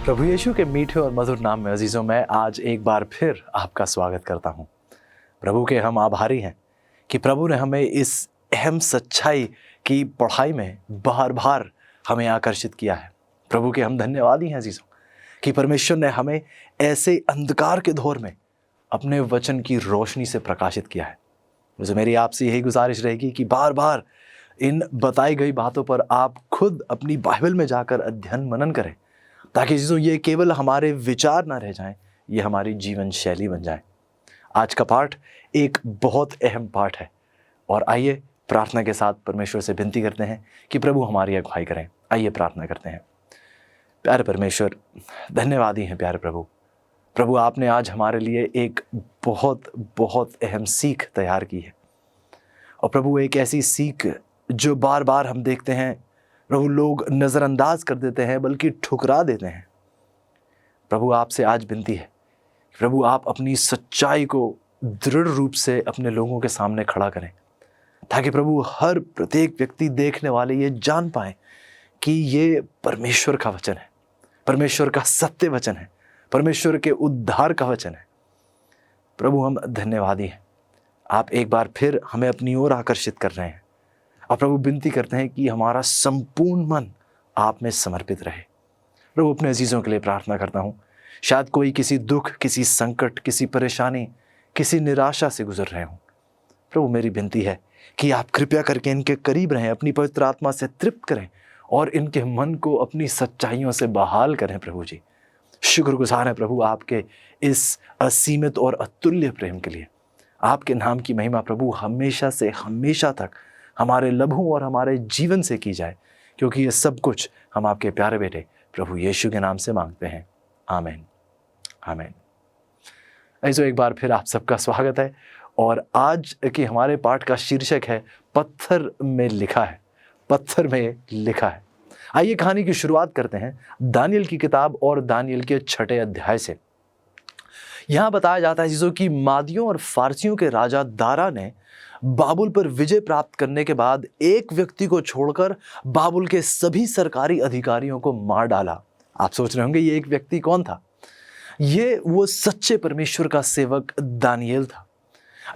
प्रभु यीशु के मीठे और मधुर नाम में अजीज़ों, मैं आज एक बार फिर आपका स्वागत करता हूँ। प्रभु के हम आभारी हैं कि प्रभु ने हमें इस अहम सच्चाई की पढ़ाई में बार बार हमें आकर्षित किया है। प्रभु के हम धन्यवादी हैं अजीज़ों कि परमेश्वर ने हमें ऐसे अंधकार के दौर में अपने वचन की रोशनी से प्रकाशित किया है। मुझे मेरी आपसे यही गुजारिश रहेगी कि बार बार इन बताई गई बातों पर आप खुद अपनी बाइबल में जाकर अध्ययन मनन करें, ताकि चीज़ों ये केवल हमारे विचार ना रह जाएं, ये हमारी जीवन शैली बन जाए। आज का पाठ एक बहुत अहम पाठ है और आइए प्रार्थना के साथ परमेश्वर से विनती करते हैं कि प्रभु हमारी अगुवाई करें। आइए प्रार्थना करते हैं। प्यारे परमेश्वर, धन्यवादी हैं प्यारे प्रभु। प्रभु, आपने आज हमारे लिए एक बहुत बहुत अहम सीख तैयार की है और प्रभु एक ऐसी सीख जो बार बार हम देखते हैं प्रभु लोग नज़रअंदाज कर देते हैं, बल्कि ठुकरा देते हैं। प्रभु आपसे आज विनती है, प्रभु आप अपनी सच्चाई को दृढ़ रूप से अपने लोगों के सामने खड़ा करें, ताकि प्रभु हर प्रत्येक व्यक्ति देखने वाले ये जान पाए कि ये परमेश्वर का वचन है, परमेश्वर का सत्य वचन है, परमेश्वर के उद्धार का वचन है। प्रभु हम धन्यवादी हैं, आप एक बार फिर हमें अपनी ओर आकर्षित कर रहे हैं और प्रभु विनती करते हैं कि हमारा संपूर्ण मन आप में समर्पित रहे। प्रभु अपने अजीज़ों के लिए प्रार्थना करता हूँ, शायद कोई किसी दुख, किसी संकट, किसी परेशानी, किसी निराशा से गुजर रहे हों। प्रभु मेरी विनती है कि आप कृपया करके इनके करीब रहें, अपनी पवित्र आत्मा से तृप्त करें और इनके मन को अपनी सच्चाइयों से बहाल करें। प्रभु जी शुक्रगुजार हैं प्रभु आपके इस असीमित और अतुल्य प्रेम के लिए। आपके नाम की महिमा प्रभु हमेशा से हमेशा तक हमारे लम्हों और हमारे जीवन से की जाए, क्योंकि ये सब कुछ हम आपके प्यारे बेटे प्रभु यीशु के नाम से मांगते हैं। आमीन आमीन। ऐसे एक बार फिर आप सबका स्वागत है और आज के हमारे पाठ का शीर्षक है पत्थर में लिखा है। पत्थर में लिखा है। आइए कहानी की शुरुआत करते हैं दानियल की किताब और दानियल के 6 अध्याय से। यहाँ बताया जाता है चीज़ों की मादियों और फारसियों के राजा दारा ने बाबुल पर विजय प्राप्त करने के बाद एक व्यक्ति को छोड़कर बाबुल के सभी सरकारी अधिकारियों को मार डाला। आप सोच रहे होंगे ये एक व्यक्ति कौन था? ये वो सच्चे परमेश्वर का सेवक दानियल था।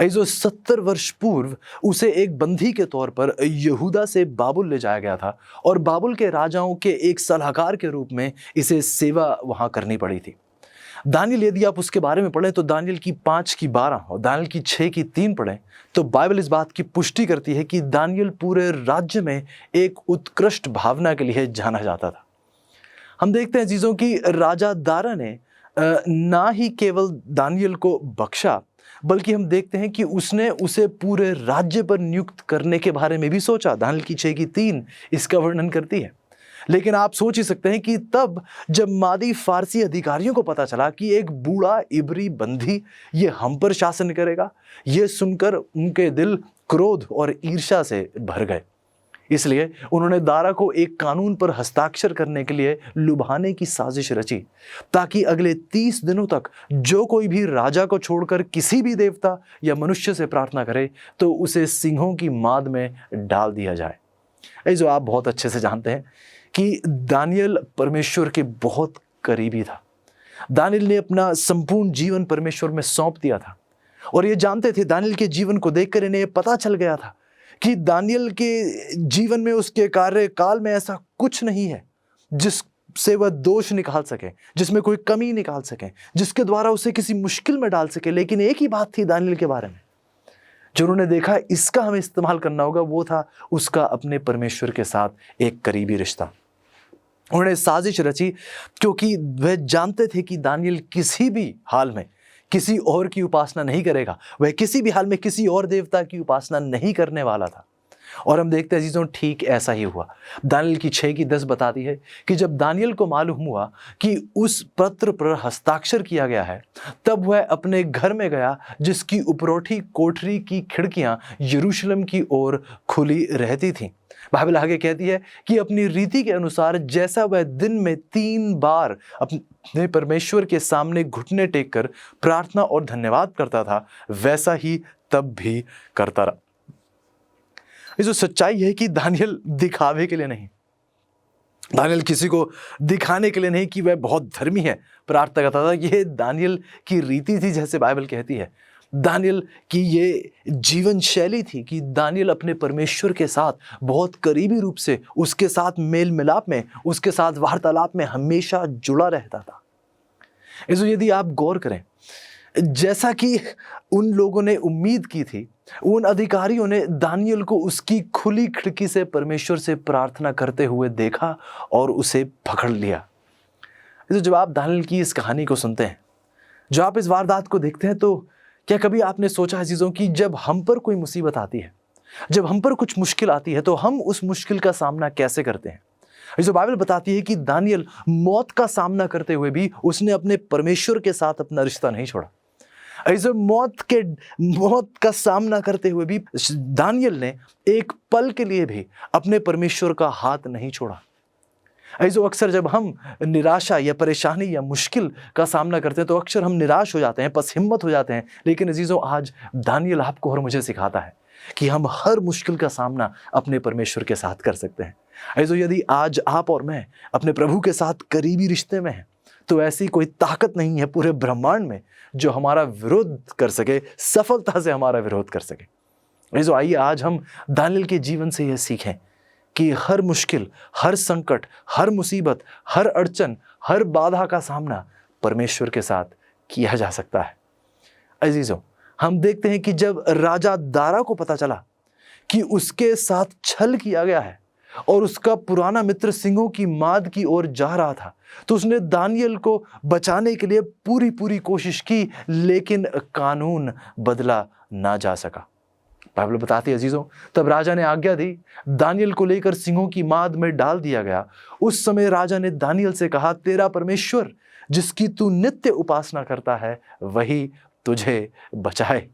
जो 70 वर्ष पूर्व उसे एक बंदी के तौर पर यहूदा से बाबुल ले जाया गया था और बाबुल के राजाओं के एक सलाहकार के रूप में इसे सेवा वहां करनी पड़ी थी। दानियल, यदि आप उसके बारे में पढ़ें तो दानियल की 5 की 12 और दानियल की 6 की 3 पढ़ें तो बाइबल इस बात की पुष्टि करती है कि दानियल पूरे राज्य में एक उत्कृष्ट भावना के लिए जाना जाता था। हम देखते हैं चीज़ों की राजा दारा ने ना ही केवल दानियल को बख्शा, बल्कि हम देखते हैं कि उसने उसे पूरे राज्य पर नियुक्त करने के बारे में भी सोचा। दानियल की 6 की 3 इसका वर्णन करती है। लेकिन आप सोच ही सकते हैं कि तब जब मादी फारसी अधिकारियों को पता चला कि एक बूढ़ा इब्री बंदी ये हम पर शासन करेगा, ये सुनकर उनके दिल क्रोध और ईर्ष्या से भर गए। इसलिए उन्होंने दारा को एक कानून पर हस्ताक्षर करने के लिए लुभाने की साजिश रची, ताकि अगले 30 दिनों तक जो कोई भी राजा को छोड़कर किसी भी देवता या मनुष्य से प्रार्थना करे तो उसे सिंहों की माद में डाल दिया जाए। जो आप बहुत अच्छे से जानते हैं कि दानियल परमेश्वर के बहुत करीबी था। दानियल ने अपना संपूर्ण जीवन परमेश्वर में सौंप दिया था और ये जानते थे, दानियल के जीवन को देखकर इन्हें पता चल गया था कि दानियल के जीवन में, उसके कार्यकाल में ऐसा कुछ नहीं है जिससे वह दोष निकाल सके, जिसमें कोई कमी निकाल सके, जिसके द्वारा उसे किसी मुश्किल में डाल सके। लेकिन एक ही बात थी दानियल के बारे में जो उन्होंने देखा इसका हमें इस्तेमाल करना होगा, वो था उसका अपने परमेश्वर के साथ एक करीबी रिश्ता। उन्होंने साजिश रची क्योंकि वह जानते थे कि दानियल किसी भी हाल में किसी और की उपासना नहीं करेगा, वह किसी भी हाल में किसी और देवता की उपासना नहीं करने वाला था। और हम देखते हैं चीज़ों ठीक ऐसा ही हुआ। दानियल की 6 की 10 बताती है कि जब दानियल को मालूम हुआ कि उस पत्र पर हस्ताक्षर किया गया है, तब वह अपने घर में गया जिसकी उपरोठी कोठरी की खिड़कियां यरूशलेम की ओर खुली रहती थीं। बाइबल आगे कहती है कि अपनी रीति के अनुसार जैसा वह दिन में 3 बार अपने परमेश्वर के सामने घुटने टेक कर प्रार्थना और धन्यवाद करता था, वैसा ही तब भी करता रहा। ये जो सच्चाई है कि दानियल दिखावे के लिए नहीं, दानियल किसी को दिखाने के लिए नहीं कि वह बहुत धर्मी है प्रार्थना करता था। ये दानियल की रीति थी, जैसे बाइबल कहती है। दानियल की ये जीवन शैली थी कि दानियल अपने परमेश्वर के साथ बहुत करीबी रूप से उसके साथ मेल मिलाप में, उसके साथ वार्तालाप में हमेशा जुड़ा रहता था। इसलिए यदि आप गौर करें, जैसा कि उन लोगों ने उम्मीद की थी, उन अधिकारियों ने दानियल को उसकी खुली खिड़की से परमेश्वर से प्रार्थना करते हुए देखा और उसे पकड़ लिया। तो जब आप दानियल की इस कहानी को सुनते हैं, जब आप इस वारदात को देखते हैं, तो क्या कभी आपने सोचा है चीज़ों की, जब हम पर कोई मुसीबत आती है, जब हम पर कुछ मुश्किल आती है, तो हम उस मुश्किल का सामना कैसे करते हैं? जो बाइबल बताती है कि दानियल मौत का सामना करते हुए भी उसने अपने परमेश्वर के साथ अपना रिश्ता नहीं छोड़ा। ऐसे मौत का सामना करते हुए भी दानियल ने एक पल के लिए भी अपने परमेश्वर का हाथ नहीं छोड़ा। ऐसे अक्सर जब हम निराशा या परेशानी या मुश्किल का सामना करते हैं, तो अक्सर हम निराश हो जाते हैं, बस हिम्मत हो जाते हैं। लेकिन अजीजों, आज दानियल आपको और मुझे सिखाता है कि हम हर मुश्किल का सामना अपने परमेश्वर के साथ कर सकते हैं। ऐसे यदि आज आप और मैं अपने प्रभु के साथ करीबी रिश्ते में हैं, तो ऐसी कोई ताकत नहीं है पूरे ब्रह्मांड में जो हमारा विरोध कर सके, सफलता से हमारा विरोध कर सके। ऐसे आइए आज हम दानियल के जीवन से यह सीखें कि हर मुश्किल, हर संकट, हर मुसीबत, हर अड़चन, हर बाधा का सामना परमेश्वर के साथ किया जा सकता है। अजीजों, हम देखते हैं कि जब राजा दारा को पता चला कि उसके साथ छल किया गया है और उसका पुराना मित्र सिंहों की माद की ओर जा रहा था, तो उसने दानियल को बचाने के लिए पूरी कोशिश की, लेकिन कानून बदला ना जा सका। बाइबल बताती है अजीजों, तब राजा ने आज्ञा दी, दानियल को लेकर सिंहों की माद में डाल दिया गया। उस समय राजा ने दानियल से कहा, तेरा परमेश्वर जिसकी तू नित्य उपासना करता है, वही तुझे बचाए।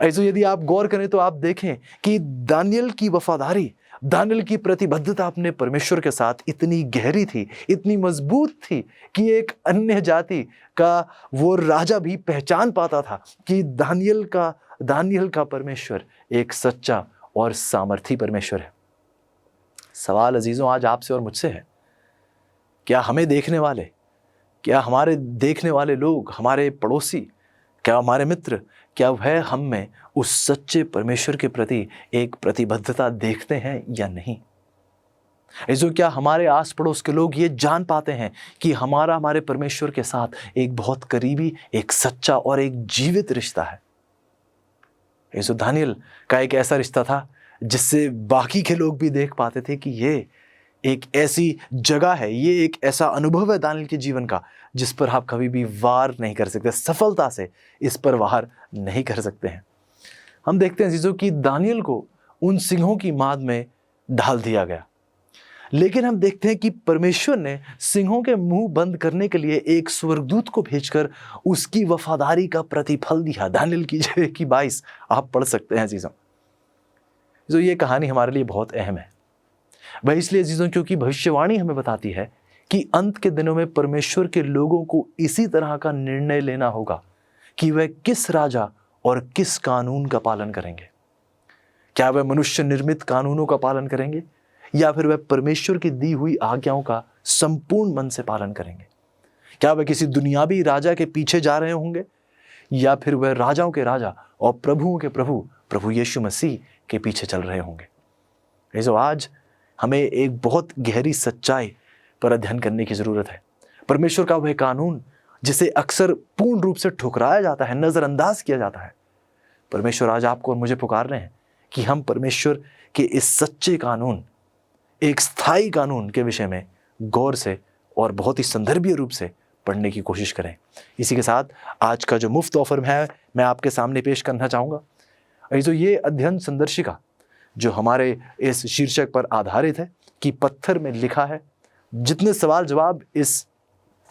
ऐसे यदि आप गौर करें तो आप देखें कि दानियल की वफादारी, दानियल की प्रतिबद्धता अपने परमेश्वर के साथ इतनी गहरी थी, इतनी मजबूत थी कि एक अन्य जाति का वो राजा भी पहचान पाता था कि दानियल का परमेश्वर एक सच्चा और सामर्थी परमेश्वर है। सवाल अजीजों आज आपसे और मुझसे है, क्या हमें देखने वाले, क्या हमारे देखने वाले लोग, हमारे पड़ोसी, क्या हमारे मित्र, क्या वह हम में उस सच्चे परमेश्वर के प्रति एक प्रतिबद्धता देखते हैं या नहीं? ऐसे क्या हमारे आस पड़ोस के लोग ये जान पाते हैं कि हमारे परमेश्वर के साथ एक बहुत करीबी, एक सच्चा और एक जीवित रिश्ता है? ऐसे दानियल का एक ऐसा रिश्ता था जिससे बाकी के लोग भी देख पाते थे कि ये एक ऐसी जगह है, ये एक ऐसा अनुभव है दानियल के जीवन का जिस पर आप कभी भी वार नहीं कर सकते, सफलता से इस पर वार नहीं कर सकते हैं। हम देखते हैं चीज़ों कि दानियल को उन सिंहों की माद में डाल दिया गया, लेकिन हम देखते हैं कि परमेश्वर ने सिंहों के मुंह बंद करने के लिए एक स्वर्गदूत को भेजकर उसकी वफादारी का प्रतिफल दिया। दानियल की 22 आप पढ़ सकते हैं चीज़ों। जो ये कहानी हमारे लिए बहुत अहम है वह इसलिए चीज़ों क्योंकि भविष्यवाणी हमें बताती है कि अंत के दिनों में परमेश्वर के लोगों को इसी तरह का निर्णय लेना होगा कि वह किस राजा और किस कानून का पालन करेंगे। क्या वह मनुष्य निर्मित कानूनों का पालन करेंगे या फिर वह परमेश्वर की दी हुई आज्ञाओं का संपूर्ण मन से पालन करेंगे? क्या वह किसी दुनियावी राजा के पीछे जा रहे होंगे या फिर वह राजाओं के राजा और प्रभुओं के प्रभु यीशु मसीह के पीछे चल रहे होंगे? ऐसे आज हमें एक बहुत गहरी सच्चाई पर अध्ययन करने की जरूरत है। परमेश्वर का वह कानून जिसे अक्सर पूर्ण रूप से ठुकराया जाता है, नजरअंदाज किया जाता है, परमेश्वर आज आपको और मुझे पुकार रहे हैं कि हम परमेश्वर के इस सच्चे कानून, एक स्थायी कानून के विषय में गौर से और बहुत ही संदर्भीय रूप से पढ़ने की कोशिश करें। इसी के साथ आज का जो मुफ्त ऑफर है मैं आपके सामने पेश करना चाहूँगा। जो ये अध्ययन संदर्शिका जो हमारे इस शीर्षक पर आधारित है कि पत्थर में लिखा है, जितने सवाल जवाब इस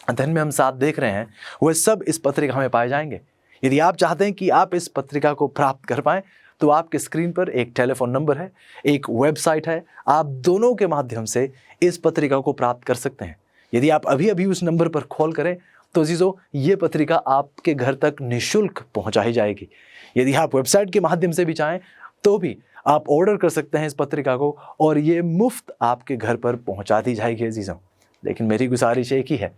अध्ययन में हम साथ देख रहे हैं वह सब इस पत्रिका में पाए जाएंगे। यदि आप चाहते हैं कि आप इस पत्रिका को प्राप्त कर पाएं तो आपके स्क्रीन पर एक टेलीफोन नंबर है, एक वेबसाइट है, आप दोनों के माध्यम से इस पत्रिका को प्राप्त कर सकते हैं। यदि आप अभी उस नंबर पर कॉल करें तो अजीजों ये पत्रिका आपके घर तक निःशुल्क पहुंचाई जाएगी। यदि आप वेबसाइट के माध्यम से भी चाहें तो भी आप ऑर्डर कर सकते हैं इस पत्रिका को और ये मुफ्त आपके घर पर पहुंचा दी जाएगी अजीजों। लेकिन मेरी गुजारिश एक ही है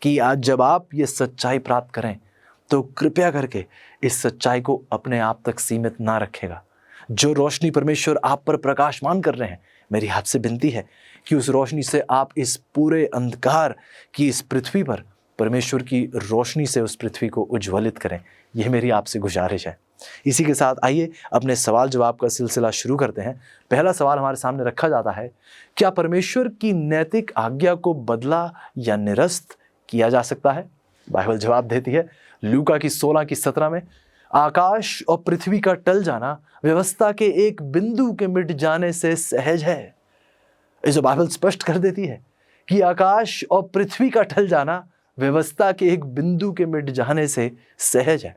कि आज जब आप ये सच्चाई प्राप्त करें तो कृपया करके इस सच्चाई को अपने आप तक सीमित ना रखेगा। जो रोशनी परमेश्वर आप पर प्रकाशमान कर रहे हैं, मेरी आपसे विनती है कि उस रोशनी से आप इस पूरे अंधकार की इस पृथ्वी पर परमेश्वर की रोशनी से उस पृथ्वी को उज्ज्वलित करें। यह मेरी आपसे गुजारिश है। इसी के साथ आइए अपने सवाल जवाब का सिलसिला शुरू करते हैं। पहला सवाल हमारे सामने रखा जाता है, क्या परमेश्वर की नैतिक आज्ञा को बदला या निरस्त किया जा सकता है? बाइबल जवाब देती है लूका की 16:17 में, आकाश और पृथ्वी का टल जाना व्यवस्था के एक बिंदु के मिट जाने से सहज है। इसे बाइबल स्पष्ट कर देती है कि आकाश और पृथ्वी का टल जाना व्यवस्था के एक बिंदु के मिट जाने से सहज है।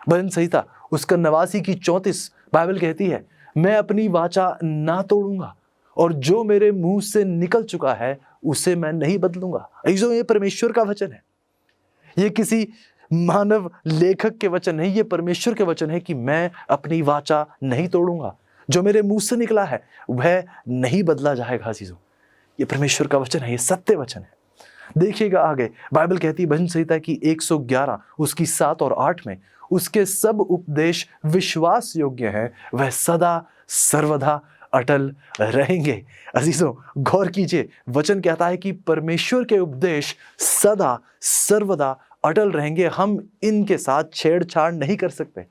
भजन संहिता उसका 89:34 बाइबल कहती है, मैं अपनी वाचा ना तोड़ूंगा और जो मेरे मुंह से निकल चुका है उसे मैं नहीं बदलूंगा। ये परमेश्वर का वचन है। ये किसी मानव लेखक के वचन नहीं, ये परमेश्वर के वचन है कि मैं अपनी वाचा नहीं तोड़ूंगा। जो मेरे मुंह से निकला है वह नहीं बदला जाएगा। अजीजों, ये परमेश्वर का वचन है, ये सत्य वचन है। देखिएगा आगे, बाइबल कहती है भजन संहिता की 111 उसकी 7 और 8 में, उसके सब उपदेश विश्वास योग्य है, वह सदा सर्वदा अटल रहेंगे। अजीजों, गौर कीजिए, वचन कहता है कि परमेश्वर के उपदेश सदा सर्वदा अटल रहेंगे। हम इनके साथ छेड़छाड़ नहीं कर सकते।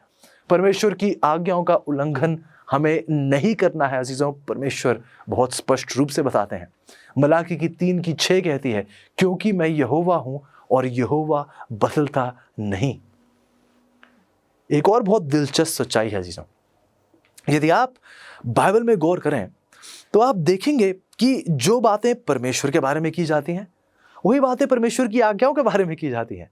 परमेश्वर की आज्ञाओं का उल्लंघन हमें नहीं करना है। अजीजों, परमेश्वर बहुत स्पष्ट रूप से बताते हैं। मलाकी की 3:6 कहती है, क्योंकि मैं यहोवा हूं और यहोवा बदलता नहीं। एक और बहुत दिलचस्प सच्चाई है अजीजों, यदि आप बाइबल में गौर करें तो आप देखेंगे कि जो बातें परमेश्वर के बारे में की जाती हैं वही बातें परमेश्वर की आज्ञाओं के बारे में की जाती हैं।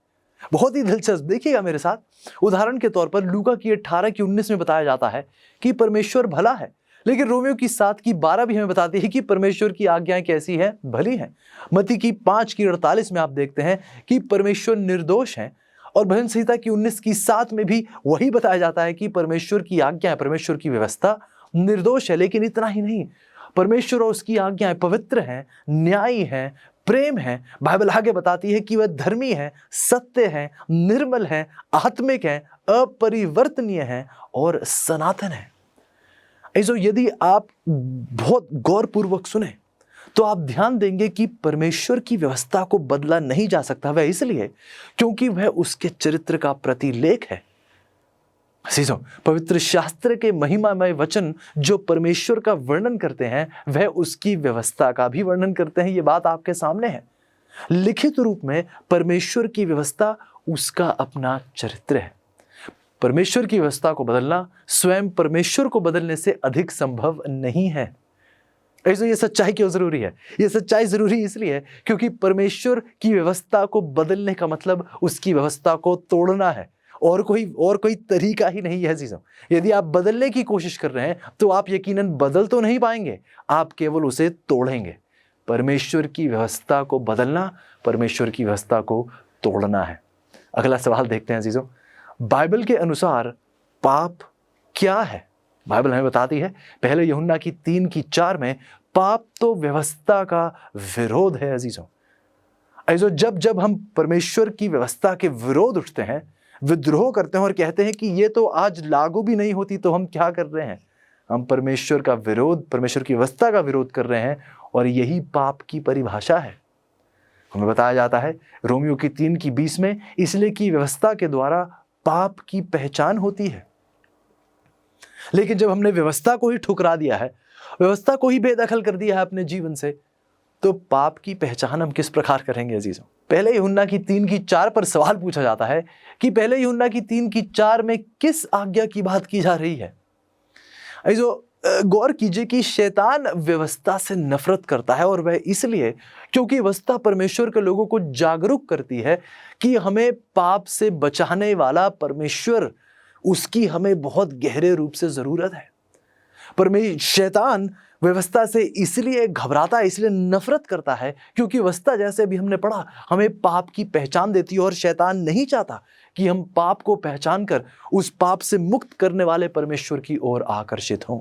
बहुत ही दिलचस्प, देखिएगा मेरे साथ। उदाहरण के तौर पर लूका की 18:19 में बताया जाता है कि परमेश्वर भला है, लेकिन रोमियो की 7:12 भी हमें बताती है कि परमेश्वर की आज्ञाएं कैसी हैं? भली हैं। मत्ती की 5:48 में आप देखते हैं कि परमेश्वर निर्दोष है, और भजन संहिता की 19:7 में भी वही बताया जाता है कि परमेश्वर की आज्ञाएं, परमेश्वर की व्यवस्था निर्दोष है। लेकिन इतना ही नहीं, परमेश्वर और उसकी आज्ञाएं पवित्र हैं, न्यायी हैं, प्रेम है। बाइबल आगे बताती है कि वह धर्मी है, सत्य है, निर्मल है, आत्मिक है, अपरिवर्तनीय है और सनातन है। ऐसो यदि आप बहुत गौरपूर्वक सुने तो आप ध्यान देंगे कि परमेश्वर की व्यवस्था को बदला नहीं जा सकता। वह इसलिए क्योंकि वह उसके चरित्र का प्रतिलेख है। अजीजों, पवित्र शास्त्र के महिमामय वचन जो परमेश्वर का वर्णन करते हैं वह उसकी व्यवस्था का भी वर्णन करते हैं। ये बात आपके सामने है। लिखित रूप में परमेश्वर की व्यवस्था उसका अपना चरित्र है। परमेश्वर की व्यवस्था को बदलना स्वयं परमेश्वर को बदलने से अधिक संभव नहीं है। ऐसे ये सच्चाई क्यों जरूरी है? ये सच्चाई जरूरी इसलिए है क्योंकि परमेश्वर की व्यवस्था को बदलने का मतलब उसकी व्यवस्था को तोड़ना है, और कोई तरीका ही नहीं है अजीजों। यदि आप बदलने की कोशिश कर रहे हैं तो आप यकीनन बदल तो नहीं पाएंगे, आप केवल उसे तोड़ेंगे। परमेश्वर की व्यवस्था को बदलना परमेश्वर की व्यवस्था को तोड़ना है। अगला सवाल देखते हैं अजीजों, बाइबल के अनुसार पाप क्या है? बाइबल हमें बताती है पहले यूहन्ना की 3:4 में, पाप तो व्यवस्था का विरोध है। अजीजों, जब हम परमेश्वर की व्यवस्था के विरोध उठते हैं, विद्रोह करते हैं और कहते हैं कि ये तो आज लागू भी नहीं होती, तो हम क्या कर रहे हैं? हम परमेश्वर का विरोध, परमेश्वर की व्यवस्था का विरोध कर रहे हैं, और यही पाप की परिभाषा है। हमें बताया जाता है रोमियो की 3:20 में, इसलिए कि व्यवस्था के द्वारा पाप की पहचान होती है। लेकिन जब हमने व्यवस्था को ही ठुकरा दिया है, व्यवस्था को ही बेदखल कर दिया है अपने जीवन से, तो पाप की पहचान हम किस प्रकार करेंगे अजीजों? पहले यूहन्ना की 3:4 पर सवाल पूछा जाता है कि पहले यूहन्ना की 3:4 में किस आज्ञा की बात की जा रही है? अजीजों, गौर कीजिए कि शैतान व्यवस्था से नफरत करता है, और वह इसलिए क्योंकि व्यवस्था परमेश्वर के लोगों को जागरूक करती है कि हमें पाप से बचाने वाला परमेश्वर, उसकी हमें बहुत गहरे रूप से जरूरत है। शैतान व्यवस्था से इसलिए घबराता है, इसलिए नफरत करता है क्योंकि व्यवस्था, जैसे अभी हमने पढ़ा, हमें पाप की पहचान देती है, और शैतान नहीं चाहता कि हम पाप को पहचान कर उस पाप से मुक्त करने वाले परमेश्वर की ओर आकर्षित हों।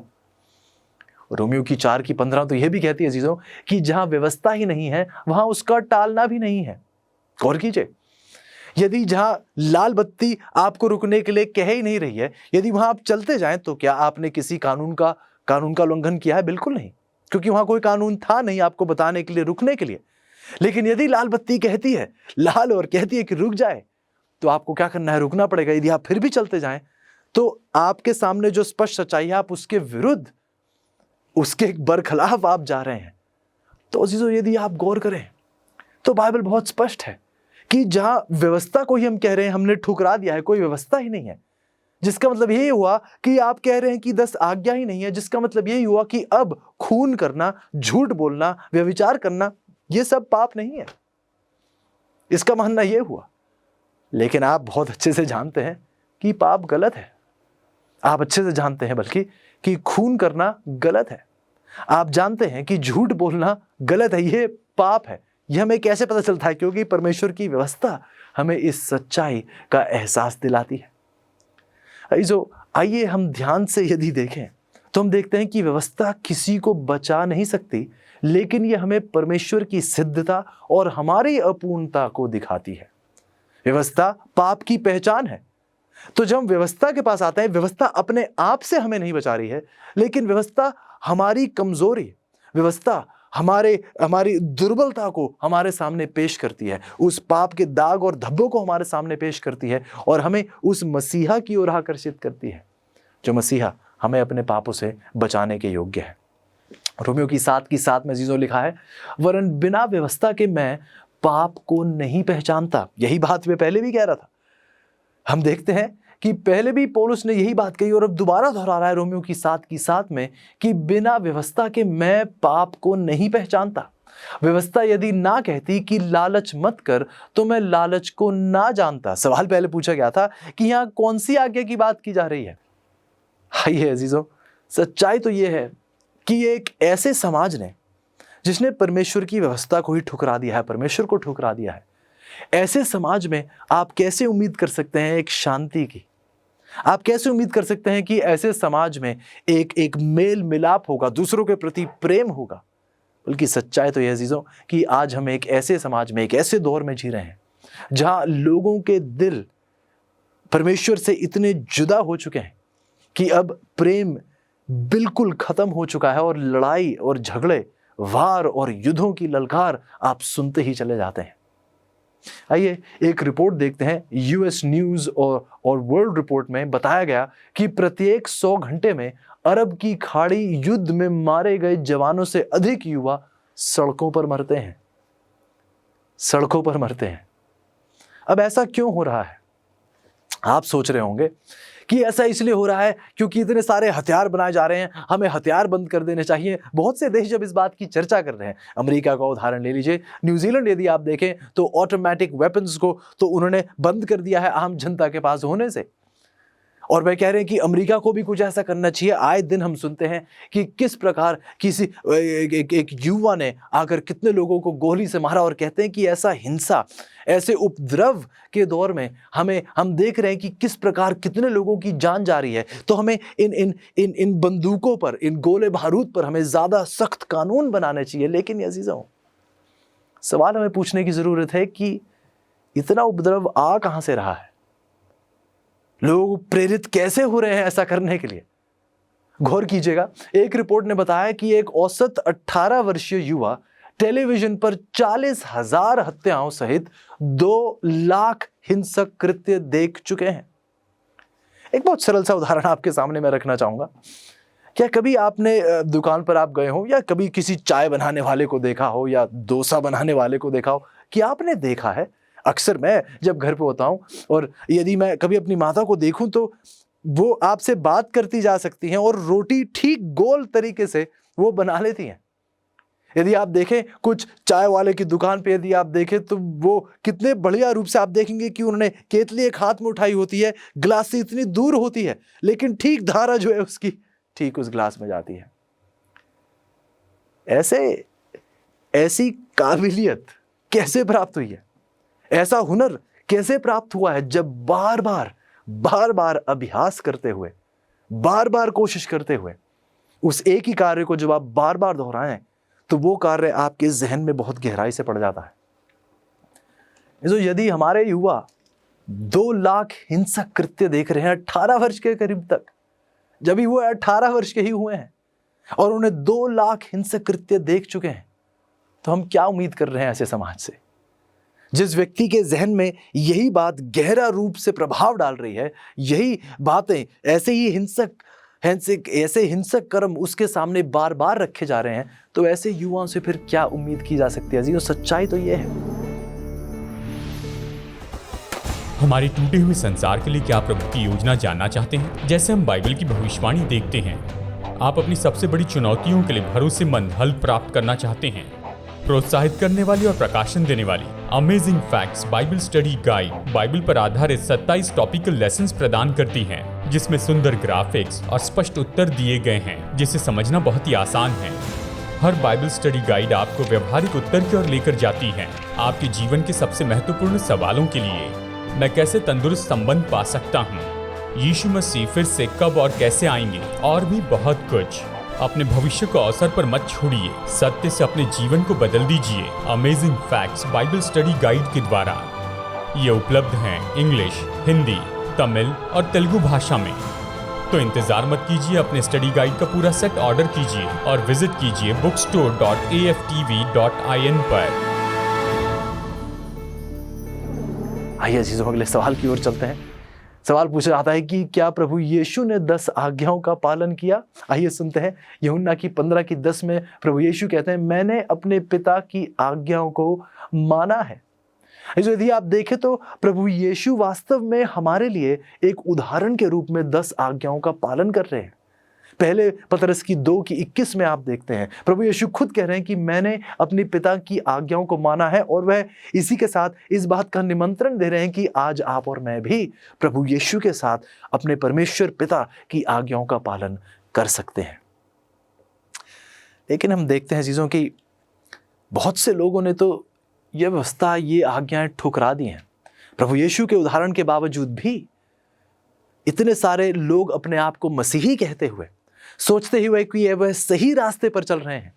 रोमियो की 4:15 तो यह भी कहती है अजीजों कि जहां व्यवस्था ही नहीं है वहां उसका टालना भी नहीं है। गौर कीजिए, यदि जहां लाल बत्ती आपको रुकने के लिए कह ही नहीं रही है, यदि वहां आप चलते जाएं, तो क्या आपने किसी कानून का उल्लंघन किया है? बिल्कुल नहीं, क्योंकि वहां कोई कानून था नहीं आपको बताने के लिए, रुकने के लिए। लेकिन यदि लाल बत्ती कहती है, लाल और कहती है कि रुक जाए, तो आपको क्या करना है? रुकना पड़ेगा। यदि आप फिर भी चलते जाएं, तो आपके सामने जो स्पष्ट सच्चाई है, आप उसके विरुद्ध, उसके बरखिलाफ आप जा रहे हैं। तो अजीजों, यदि आप गौर करें तो बाइबल बहुत स्पष्ट है कि जहां व्यवस्था को ही हम कह रहे हैं हमने ठुकरा दिया है, कोई व्यवस्था ही नहीं है, जिसका मतलब यही हुआ कि आप कह रहे हैं कि 10 आज्ञा ही नहीं है, जिसका मतलब यही हुआ कि अब खून करना, झूठ बोलना, व्यभिचार करना, ये सब पाप नहीं है। इसका मानना यह हुआ। लेकिन आप बहुत अच्छे से जानते हैं कि पाप गलत है। आप अच्छे से जानते हैं बल्कि कि खून करना गलत है। आप जानते हैं कि झूठ बोलना गलत है, यह पाप है। यह हमें कैसे पता चलता है? क्योंकि परमेश्वर की व्यवस्था हमें इस सच्चाई का एहसास दिलाती है। आइए हम ध्यान से यदि देखें तो हम देखते हैं कि व्यवस्था किसी को बचा नहीं सकती, लेकिन यह हमें परमेश्वर की सिद्धता और हमारी अपूर्णता को दिखाती है। व्यवस्था पाप की पहचान है। तो जब हम व्यवस्था के पास आते हैं, व्यवस्था अपने आप से हमें नहीं बचा रही है, लेकिन व्यवस्था हमारी कमजोरी, व्यवस्था हमारी दुर्बलता को हमारे सामने पेश करती है, उस पाप के दाग और धब्बों को हमारे सामने पेश करती है और हमें उस मसीहा की ओर आकर्षित करती है, जो मसीहा हमें अपने पापों से बचाने के योग्य है। रोमियो की 7:7 में अजीजों लिखा है, वरन बिना व्यवस्था के मैं पाप को नहीं पहचानता। यही बात मैं पहले भी कह रहा था। हम देखते हैं कि पहले भी पौलुस ने यही बात कही और अब दोबारा दोहरा रहा है रोमियो की 7:7 में कि बिना व्यवस्था के मैं पाप को नहीं पहचानता। व्यवस्था यदि ना कहती कि लालच मत कर, तो मैं लालच को ना जानता। सवाल पहले पूछा गया था कि यहां कौन सी आज्ञा की बात की जा रही है। आइए अजीजों, सच्चाई तो यह है कि एक ऐसे समाज ने जिसने परमेश्वर की व्यवस्था को ही ठुकरा दिया है, परमेश्वर को ठुकरा दिया है, ऐसे समाज में आप कैसे उम्मीद कर सकते हैं एक शांति की? आप कैसे उम्मीद कर सकते हैं कि ऐसे समाज में एक मेल मिलाप होगा, दूसरों के प्रति प्रेम होगा? बल्कि सच्चाई तो यह अजीजों कि आज हम एक ऐसे समाज में, एक ऐसे दौर में जी रहे हैं जहां लोगों के दिल परमेश्वर से इतने जुदा हो चुके हैं कि अब प्रेम बिल्कुल खत्म हो चुका है और लड़ाई और झगड़े, वार और युद्धों की ललकार आप सुनते ही चले जाते हैं। आइए एक रिपोर्ट देखते हैं। यूएस न्यूज और वर्ल्ड रिपोर्ट में बताया गया कि प्रत्येक 100 घंटे में अरब की खाड़ी युद्ध में मारे गए जवानों से अधिक युवा सड़कों पर मरते हैं। सड़कों पर मरते हैं। अब ऐसा क्यों हो रहा है? आप सोच रहे होंगे कि ऐसा इसलिए हो रहा है क्योंकि इतने सारे हथियार बनाए जा रहे हैं, हमें हथियार बंद कर देने चाहिए। बहुत से देश जब इस बात की चर्चा कर रहे हैं, अमेरिका का उदाहरण ले लीजिए, न्यूजीलैंड यदि आप देखें तो ऑटोमेटिक वेपन्स को तो उन्होंने बंद कर दिया है आम जनता के पास होने से। और वह कह रहे हैं कि अमेरिका को भी कुछ ऐसा करना चाहिए। आए दिन हम सुनते हैं कि किस प्रकार किसी एक युवा ने आकर कितने लोगों को गोली से मारा, और कहते हैं कि ऐसा हिंसा, ऐसे उपद्रव के दौर में हम देख रहे हैं कि किस प्रकार कितने लोगों की जान जा रही है। तो हमें इन बंदूकों पर, इन गोले बारूद पर हमें ज्यादा सख्त कानून बनाने चाहिए। लेकिन अजीजों, सवाल हमें पूछने की जरूरत है कि इतना उपद्रव आ कहां से रहा है? लोग प्रेरित कैसे हो रहे हैं ऐसा करने के लिए? गौर कीजिएगा, एक रिपोर्ट ने बताया कि एक औसत 18 वर्षीय युवा टेलीविजन पर 40,000 हत्याओं सहित 2 लाख हिंसक कृत्य देख चुके हैं। एक बहुत सरल सा उदाहरण आपके सामने मैं रखना चाहूंगा। क्या कभी आपने दुकान पर आप गए हो या कभी किसी चाय बनाने वाले को देखा हो या डोसा बनाने वाले को देखा हो कि आपने देखा है? अक्सर मैं जब घर पे होता हूं और यदि मैं कभी अपनी माता को देखूं तो वो आपसे बात करती जा सकती हैं और रोटी ठीक गोल तरीके से वो बना लेती हैं। यदि आप देखें कुछ चाय वाले की दुकान पे, यदि आप देखें तो वो कितने बढ़िया रूप से आप देखेंगे कि उन्होंने केतली एक हाथ में उठाई होती है, गिलास से इतनी दूर होती है, लेकिन ठीक धारा जो है उसकी ठीक उस गिलास में जाती है। ऐसी काबिलियत कैसे प्राप्त हुई है? ऐसा हुनर कैसे प्राप्त हुआ है? जब बार बार अभ्यास करते हुए, बार बार कोशिश करते हुए उस एक ही कार्य को जब आप बार बार दोहराएं तो वो कार्य आपके जहन में बहुत गहराई से पड़ जाता है। तो यदि हमारे युवा 2 लाख हिंसक कृत्य देख रहे हैं 18 वर्ष के करीब तक, जब भी वो 18 वर्ष के ही हुए हैं और उन्हें 2 लाख हिंसक कृत्य देख चुके हैं, तो हम क्या उम्मीद कर रहे हैं ऐसे समाज से? जिस व्यक्ति के जहन में यही बात गहरा रूप से प्रभाव डाल रही है, यही बातें, ऐसे हिंसक कर्म उसके सामने बार बार रखे जा रहे हैं, तो ऐसे युवाओं से फिर क्या उम्मीद की जा सकती है जी? और सच्चाई तो यह है। हमारे टूटे हुए संसार के लिए क्या प्रभु की योजना जानना चाहते हैं? जैसे हम बाइबल की भविष्यवाणी देखते हैं, आप अपनी सबसे बड़ी चुनौतियों के लिए भरोसेमंद हल प्राप्त करना चाहते हैं। प्रोत्साहित करने वाली और प्रकाशन देने वाली amazing facts Bible study guide Bible पर आधारित 27 टॉपिकल लेसन्स प्रदान करती हैं, जिसमें सुंदर ग्राफिक्स और स्पष्ट उत्तर दिए गए हैं, जिसे समझना बहुत ही आसान है। हर बाइबल स्टडी गाइड आपको व्यवहारिक उत्तर की ओर लेकर जाती है, आपके जीवन के सबसे महत्वपूर्ण सवालों के लिए। मैं कैसे तंदुरुस्त संबंध पा सकता हूँ? यीशु मसीह फिर से कब और कैसे आएंगे? और भी बहुत कुछ। अपने भविष्य को अवसर पर मत छोड़िए, सत्य से अपने जीवन को बदल दीजिए amazing facts Bible study guide के द्वारा। ये उपलब्ध हैं इंग्लिश, हिंदी, तमिल और तेलुगु भाषा में। तो इंतजार मत कीजिए, अपने स्टडी गाइड का पूरा सेट ऑर्डर कीजिए और विजिट कीजिए bookstore.aftv.in पर। आइए अजीजों, अगले सवाल की ओर चलते हैं। सवाल पूछा जाता है कि क्या प्रभु यीशु ने 10 आज्ञाओं का पालन किया? आइए सुनते हैं। यूहन्ना की 15:10 में प्रभु यीशु कहते हैं, मैंने अपने पिता की आज्ञाओं को माना है। यदि आप देखें तो प्रभु यीशु वास्तव में हमारे लिए एक उदाहरण के रूप में 10 आज्ञाओं का पालन कर रहे हैं। पहले पतरस की 2:21 में आप देखते हैं, प्रभु यीशु खुद कह रहे हैं कि मैंने अपने पिता की आज्ञाओं को माना है, और वह इसी के साथ इस बात का निमंत्रण दे रहे हैं कि आज आप और मैं भी प्रभु यीशु के साथ अपने परमेश्वर पिता की आज्ञाओं का पालन कर सकते हैं। लेकिन हम देखते हैं चीज़ों की बहुत से लोगों ने तो यह व्यवस्था, ये आज्ञाएं ठुकरा दी हैं। प्रभु यीशु के उदाहरण के बावजूद भी इतने सारे लोग अपने आप को मसीही कहते हुए, सोचते हुए कि वह सही रास्ते पर चल रहे हैं,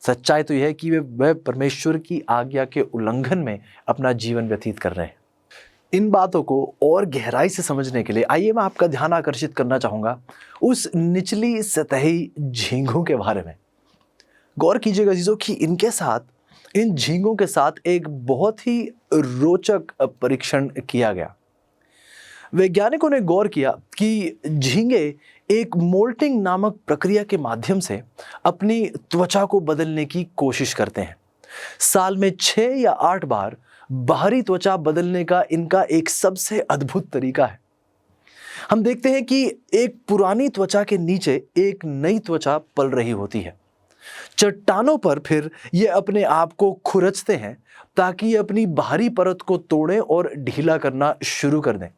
सच्चाई तो यह है कि वह परमेश्वर की आज्ञा के उल्लंघन में अपना जीवन व्यतीत कर रहे हैं। इन बातों को और गहराई से समझने के लिए आइए मैं आपका ध्यान आकर्षित करना चाहूंगा उस निचली सतही झींगों के बारे में। गौर कीजिएगा चीजों कि इन झींगों के साथ एक बहुत ही रोचक परीक्षण किया गया। वैज्ञानिकों ने गौर किया कि झींगे एक मोल्टिंग नामक प्रक्रिया के माध्यम से अपनी त्वचा को बदलने की कोशिश करते हैं। साल में 6 या 8 बार बाहरी त्वचा बदलने का इनका एक सबसे अद्भुत तरीका है। हम देखते हैं कि एक पुरानी त्वचा के नीचे एक नई त्वचा पल रही होती है। चट्टानों पर फिर ये अपने आप को खुरचते हैं ताकि ये अपनी बाहरी परत को तोड़ें और ढीला करना शुरू कर दें,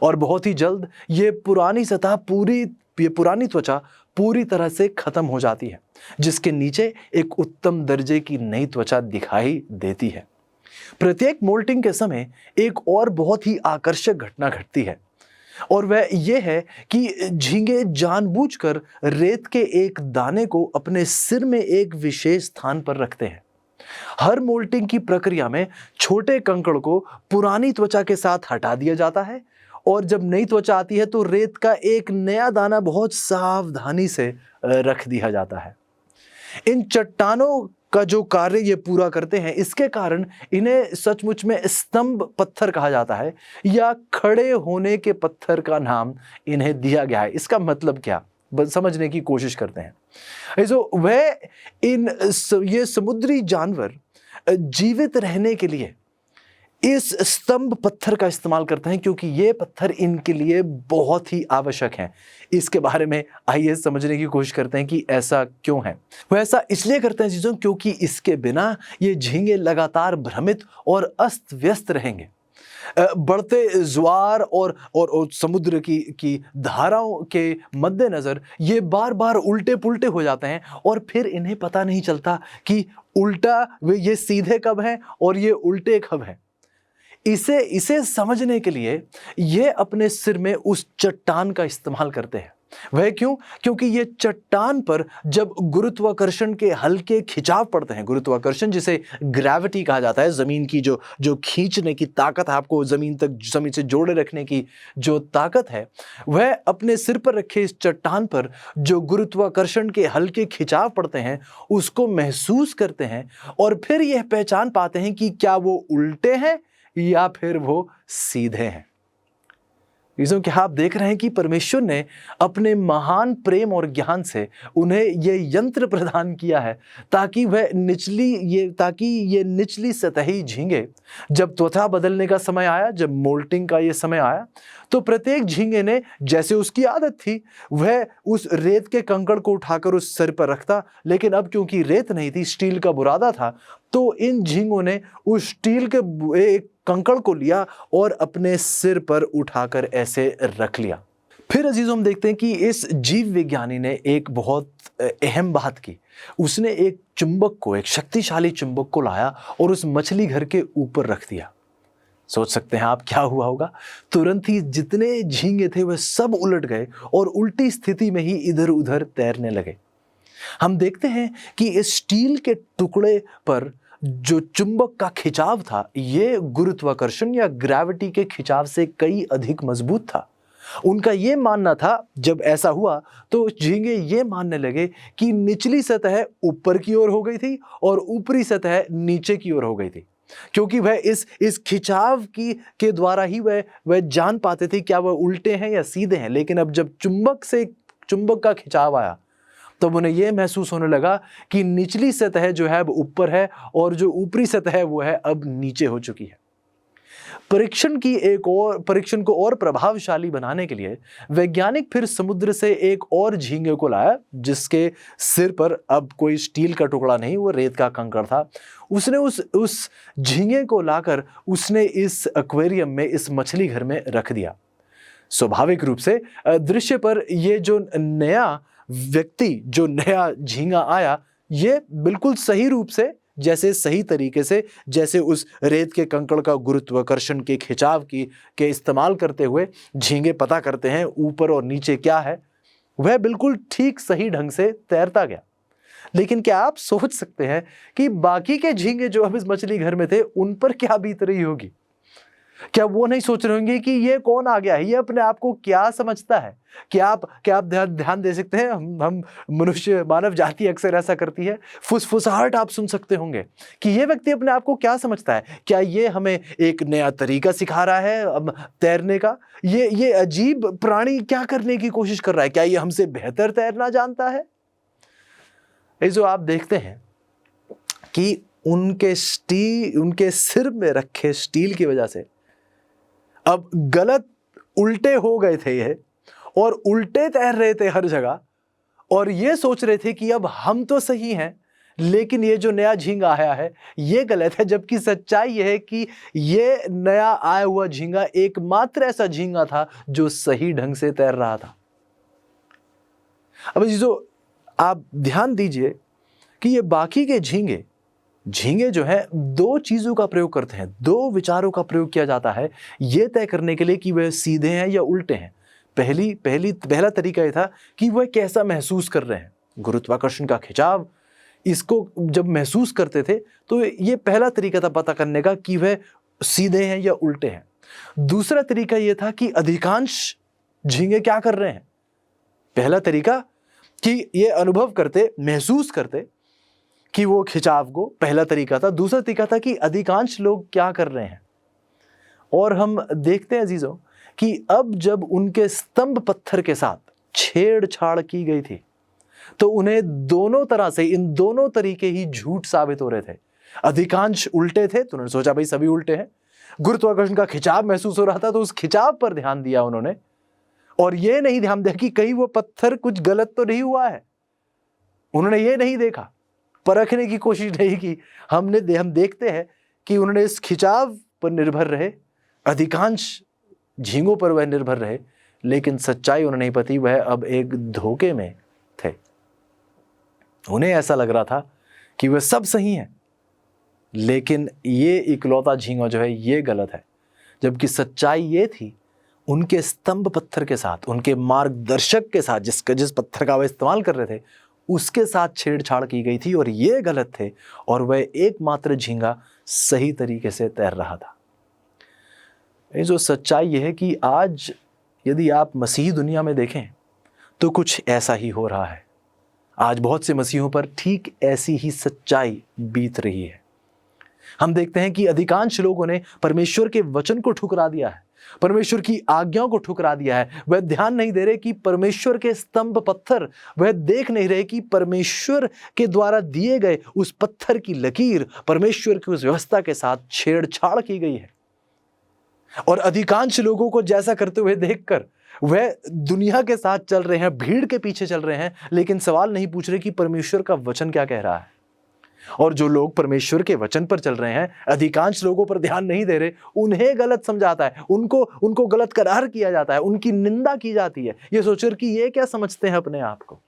और बहुत ही जल्द ये पुरानी त्वचा पूरी तरह से खत्म हो जाती है, जिसके नीचे एक उत्तम दर्जे की नई त्वचा दिखाई देती है। प्रत्येक मोल्टिंग के समय एक और बहुत ही आकर्षक घटना घटती है, और वह यह है कि झींगे जानबूझकर रेत के एक दाने को अपने सिर में एक विशेष स्थान पर रखते हैं। हर मोल्टिंग की प्रक्रिया में छोटे कंकड़ को पुरानी त्वचा के साथ हटा दिया जाता है, और जब नई त्वचा आती है तो रेत का एक नया दाना बहुत सावधानी से रख दिया जाता है। इन चट्टानों का जो कार्य ये पूरा करते हैं, इसके कारण इन्हें सचमुच में स्तंभ पत्थर कहा जाता है, या खड़े होने के पत्थर का नाम इन्हें दिया गया है। इसका मतलब क्या, समझने की कोशिश करते हैं। ये समुद्री जानवर जीवित रहने के लिए इस स्तंभ पत्थर का इस्तेमाल करते हैं, क्योंकि ये पत्थर इनके लिए बहुत ही आवश्यक हैं। इसके बारे में आइए समझने की कोशिश करते हैं कि ऐसा क्यों है। वो ऐसा इसलिए करते हैं चीज़ों, क्योंकि इसके बिना ये झींगे लगातार भ्रमित और अस्त व्यस्त रहेंगे। बढ़ते ज्वार और समुद्र की धाराओं के मद्देनजर ये बार बार उल्टे पुल्टे हो जाते हैं, और फिर इन्हें पता नहीं चलता कि ये सीधे कब हैं और ये उल्टे कब हैं। इसे समझने के लिए ये अपने सिर में उस चट्टान का इस्तेमाल करते हैं। वह क्यों? क्योंकि ये चट्टान पर जब गुरुत्वाकर्षण के हल्के खिंचाव पड़ते हैं, गुरुत्वाकर्षण जिसे ग्रेविटी कहा जाता है, जमीन की जो खींचने की ताकत है, आपको जमीन से जोड़े रखने की जो ताकत है, वह अपने सिर पर रखे इस चट्टान पर जो गुरुत्वाकर्षण के हल्के खिंचाव पड़ते हैं उसको महसूस करते हैं और फिर यह पहचान पाते हैं कि क्या वो उल्टे हैं या फिर वो सीधे हैं। चीज़ों कि आप देख रहे हैं कि परमेश्वर ने अपने महान प्रेम और ज्ञान से उन्हें यह यंत्र प्रदान किया है ताकि ये निचली सतही झींगे, जब त्वचा बदलने का समय आया, जब मोल्टिंग का ये समय आया, तो प्रत्येक झींगे ने जैसे उसकी आदत थी वह उस रेत के कंकड़ को उठाकर उस सिर पर रखता, लेकिन अब क्योंकि रेत नहीं थी, स्टील का बुरादा था, तो इन झींगों ने उस स्टील के एक कंकड़ को लिया और अपने सिर पर उठाकर ऐसे रख लिया। फिर अजीजों हम देखते हैं कि इस जीव विज्ञानी ने एक बहुत अहम बात की। उसने एक चुंबक को, एक शक्तिशाली चुंबक को लाया और उस मछली घर के ऊपर रख दिया। सोच सकते हैं आप क्या हुआ होगा? तुरंत ही जितने झींगे थे वह सब उलट गए और उल्टी स्थिति में ही इधर उधर तैरने लगे। हम देखते हैं कि इस स्टील के टुकड़े पर जो चुंबक का खिंचाव था, ये गुरुत्वाकर्षण या ग्रेविटी के खिंचाव से कई अधिक मजबूत था। उनका ये मानना था, जब ऐसा हुआ तो झींगे ये मानने लगे कि निचली सतह ऊपर की ओर हो गई थी और ऊपरी सतह नीचे की ओर हो गई थी, क्योंकि वह इस खिंचाव के द्वारा ही वह जान पाते थे क्या वह उल्टे हैं या सीधे हैं। लेकिन अब जब चुंबक का खिंचाव आया तब उन्हें यह महसूस होने लगा कि निचली सतह जो है अब ऊपर है और जो ऊपरी सतह है वो है अब नीचे हो चुकी है। परीक्षण को और प्रभावशाली बनाने के लिए वैज्ञानिक फिर समुद्र से एक और झींगे को लाया, जिसके सिर पर अब कोई स्टील का टुकड़ा नहीं, वो रेत का कंकड़ था। उसने उस झींगे को लाकर उसने इस एक्वेरियम में, इस मछली घर में रख दिया। स्वाभाविक रूप से दृश्य पर ये जो नया झींगा आया, ये बिल्कुल सही रूप से, सही तरीके से, जैसे उस रेत के कंकड़ का गुरुत्वाकर्षण के खिंचाव के इस्तेमाल करते हुए झींगे पता करते हैं ऊपर और नीचे क्या है, वह बिल्कुल ठीक सही ढंग से तैरता गया। लेकिन क्या आप सोच सकते हैं कि बाकी के झींगे जो अब इस मछली घर में थे उन पर क्या बीत रही होगी? क्या वो नहीं सोच रहे होंगे कि ये कौन आ गया है, ये अपने आप को क्या समझता है? क्या आप ध्यान दे सकते हैं? हम मनुष्य, मानव जाति अक्सर ऐसा करती है। फुसफुसाहट आप सुन सकते होंगे कि ये व्यक्ति अपने आप को क्या समझता है। क्या ये हमें एक नया तरीका सिखा रहा है अब तैरने का? ये अजीब प्राणी क्या करने की कोशिश कर रहा है? क्या ये हमसे बेहतर तैरना जानता है? जो आप देखते हैं कि उनके सिर में रखे स्टील की वजह से अब गलत उल्टे हो गए थे ये, और उल्टे तैर रहे थे हर जगह, और ये सोच रहे थे कि अब हम तो सही हैं लेकिन ये जो नया झींगा आया है ये गलत है। जबकि सच्चाई यह है कि ये नया आया हुआ झींगा एकमात्र ऐसा झींगा था जो सही ढंग से तैर रहा था। अब चीजों आप ध्यान दीजिए कि ये बाकी के झींगे जो है दो चीजों का प्रयोग करते हैं, दो विचारों का प्रयोग किया जाता है यह तय करने के लिए कि वह सीधे हैं या उल्टे हैं। पहला तरीका यह था कि वह कैसा महसूस कर रहे हैं, गुरुत्वाकर्षण का खिंचाव, इसको जब महसूस करते थे तो यह पहला तरीका था पता करने का कि वह सीधे हैं या उल्टे हैं। दूसरा तरीका यह था कि अधिकांश झींगे क्या कर रहे हैं। पहला तरीका कि यह अनुभव करते, महसूस करते कि वो खिंचाव को, पहला तरीका था। दूसरा तरीका था कि अधिकांश लोग क्या कर रहे हैं। और हम देखते हैं अजीजों कि अब जब उनके स्तंभ पत्थर के साथ छेड़छाड़ की गई थी तो उन्हें दोनों तरह से, इन दोनों तरीके ही झूठ साबित हो रहे थे। अधिकांश उल्टे थे तो उन्होंने सोचा भाई सभी उल्टे हैं। गुरुत्वाकर्षण का खिंचाव महसूस हो रहा था तो उस खिंचाव पर ध्यान दिया उन्होंने, और ये नहीं ध्यान दिया कि कहीं वो पत्थर कुछ गलत तो नहीं हुआ है। उन्होंने ये नहीं देखा, परखने की कोशिश नहीं की। हम देखते हैं कि उन्होंने इस खिंचाव पर निर्भर रहे, अधिकांश झींगों पर वह निर्भर रहे, लेकिन सच्चाई उन्हें नहीं पती, वह अब एक धोखे में थे। उन्हें ऐसा लग रहा था कि वह सब सही है, लेकिन ये इकलौता झींगा जो है ये गलत है। जबकि सच्चाई ये थी उनके स्तंभ पत्थर के साथ, उनके मार्गदर्शक के साथ, जिस पत्थर का वह इस्तेमाल कर रहे थे उसके साथ छेड़छाड़ की गई थी और ये गलत थे, और वह एकमात्र झींगा सही तरीके से तैर रहा था। ये जो सच्चाई ये है कि आज यदि आप मसीही दुनिया में देखें तो कुछ ऐसा ही हो रहा है। आज बहुत से मसीहों पर ठीक ऐसी ही सच्चाई बीत रही है। हम देखते हैं कि अधिकांश लोगों ने परमेश्वर के वचन को ठुकरा दिया है, परमेश्वर की आज्ञाओं को ठुकरा दिया है। वह ध्यान नहीं दे रहे कि परमेश्वर के स्तंभ पत्थर, वह देख नहीं रहे कि परमेश्वर के द्वारा दिए गए उस पत्थर की लकीर, परमेश्वर की उस व्यवस्था के साथ छेड़छाड़ की गई है। और अधिकांश लोगों को जैसा करते हुए देखकर वह दुनिया के साथ चल रहे हैं, भीड़ के पीछे चल रहे हैं, लेकिन सवाल नहीं पूछ रहे कि परमेश्वर का वचन क्या कह रहा है। और जो लोग परमेश्वर के वचन पर चल रहे हैं, अधिकांश लोगों पर ध्यान नहीं दे रहे, उन्हें गलत समझाता है, उनको गलत करार किया जाता है, उनकी निंदा की जाती है, ये सोचकर कि ये क्या समझते हैं अपने आप को,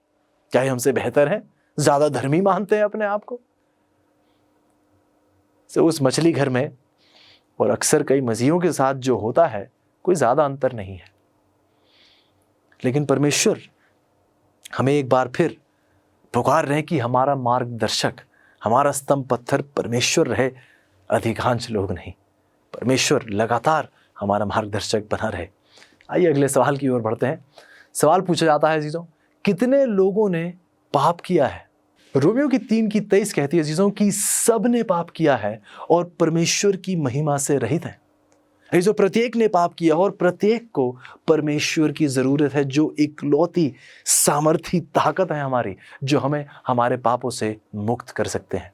क्या ये हमसे बेहतर है, ज्यादा धर्मी मानते हैं अपने आप को। तो उस मछली घर में और अक्सर कई मसीहियों के साथ जो होता है कोई ज्यादा अंतर नहीं है। लेकिन परमेश्वर हमें एक बार फिर पुकार रहे हैं कि हमारा मार्गदर्शक, हमारा स्तंभ पत्थर परमेश्वर रहे, अधिकांश लोग नहीं। परमेश्वर लगातार हमारा मार्गदर्शक बना रहे। आइए अगले सवाल की ओर बढ़ते हैं। सवाल पूछा जाता है अजीजों, कितने लोगों ने पाप किया है? रोमियो की 3:23 कहती है अजीजों कि सब ने पाप किया है और परमेश्वर की महिमा से रहित है। जो प्रत्येक ने पाप किया और प्रत्येक को परमेश्वर की जरूरत है, जो इकलौती सामर्थी ताकत है हमारी, जो हमें हमारे पापों से मुक्त कर सकते हैं।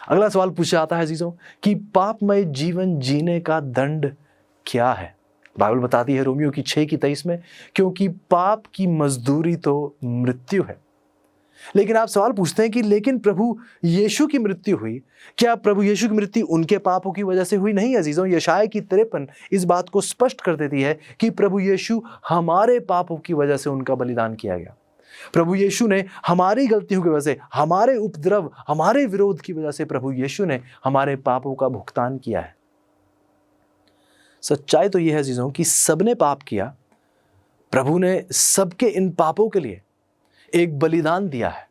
अगला सवाल पूछा जाता है अजीजों कि पापमय जीवन जीने का दंड क्या है? बाइबल बताती है रोमियो की 6:23 में, क्योंकि पाप की मजदूरी तो मृत्यु है। लेकिन आप सवाल पूछते हैं कि लेकिन प्रभु यीशु की मृत्यु हुई, क्या प्रभु यीशु की मृत्यु उनके पापों की वजह से हुई? नहीं अजीजों, यशायाह की 53 इस बात को स्पष्ट कर देती है कि प्रभु यीशु हमारे पापों की वजह से उनका बलिदान किया गया। प्रभु यीशु ने हमारी गलतियों की वजह से, हमारे उपद्रव, हमारे विरोध की वजह से प्रभु यीशु ने हमारे पापों का भुगतान किया है। सच्चाई तो यह है अजीजों कि सबने पाप किया, प्रभु ने सबके इन पापों के लिए एक बलिदान दिया है।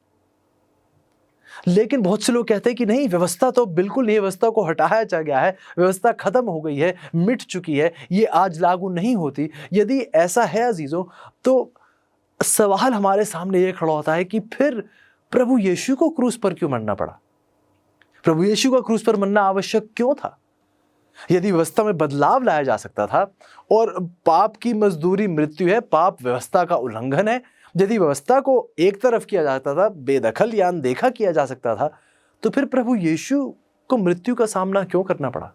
लेकिन बहुत से लोग कहते हैं कि नहीं, व्यवस्था तो बिल्कुल नहीं, व्यवस्था को हटाया जा गया है, व्यवस्था खत्म हो गई है, मिट चुकी है, ये आज लागू नहीं होती। यदि ऐसा है अजीजों, तो सवाल हमारे सामने ये खड़ा होता है कि फिर प्रभु यीशु को क्रूस पर क्यों मरना पड़ा? प्रभु यीशु का क्रूस पर मरना आवश्यक क्यों था? यदि व्यवस्था में बदलाव लाया जा सकता था और पाप की मजदूरी मृत्यु है, पाप व्यवस्था का उल्लंघन है, यदि व्यवस्था को एक तरफ किया जाता था, बेदखल या अनदेखा किया जा सकता था, तो फिर प्रभु यीशु को मृत्यु का सामना क्यों करना पड़ा?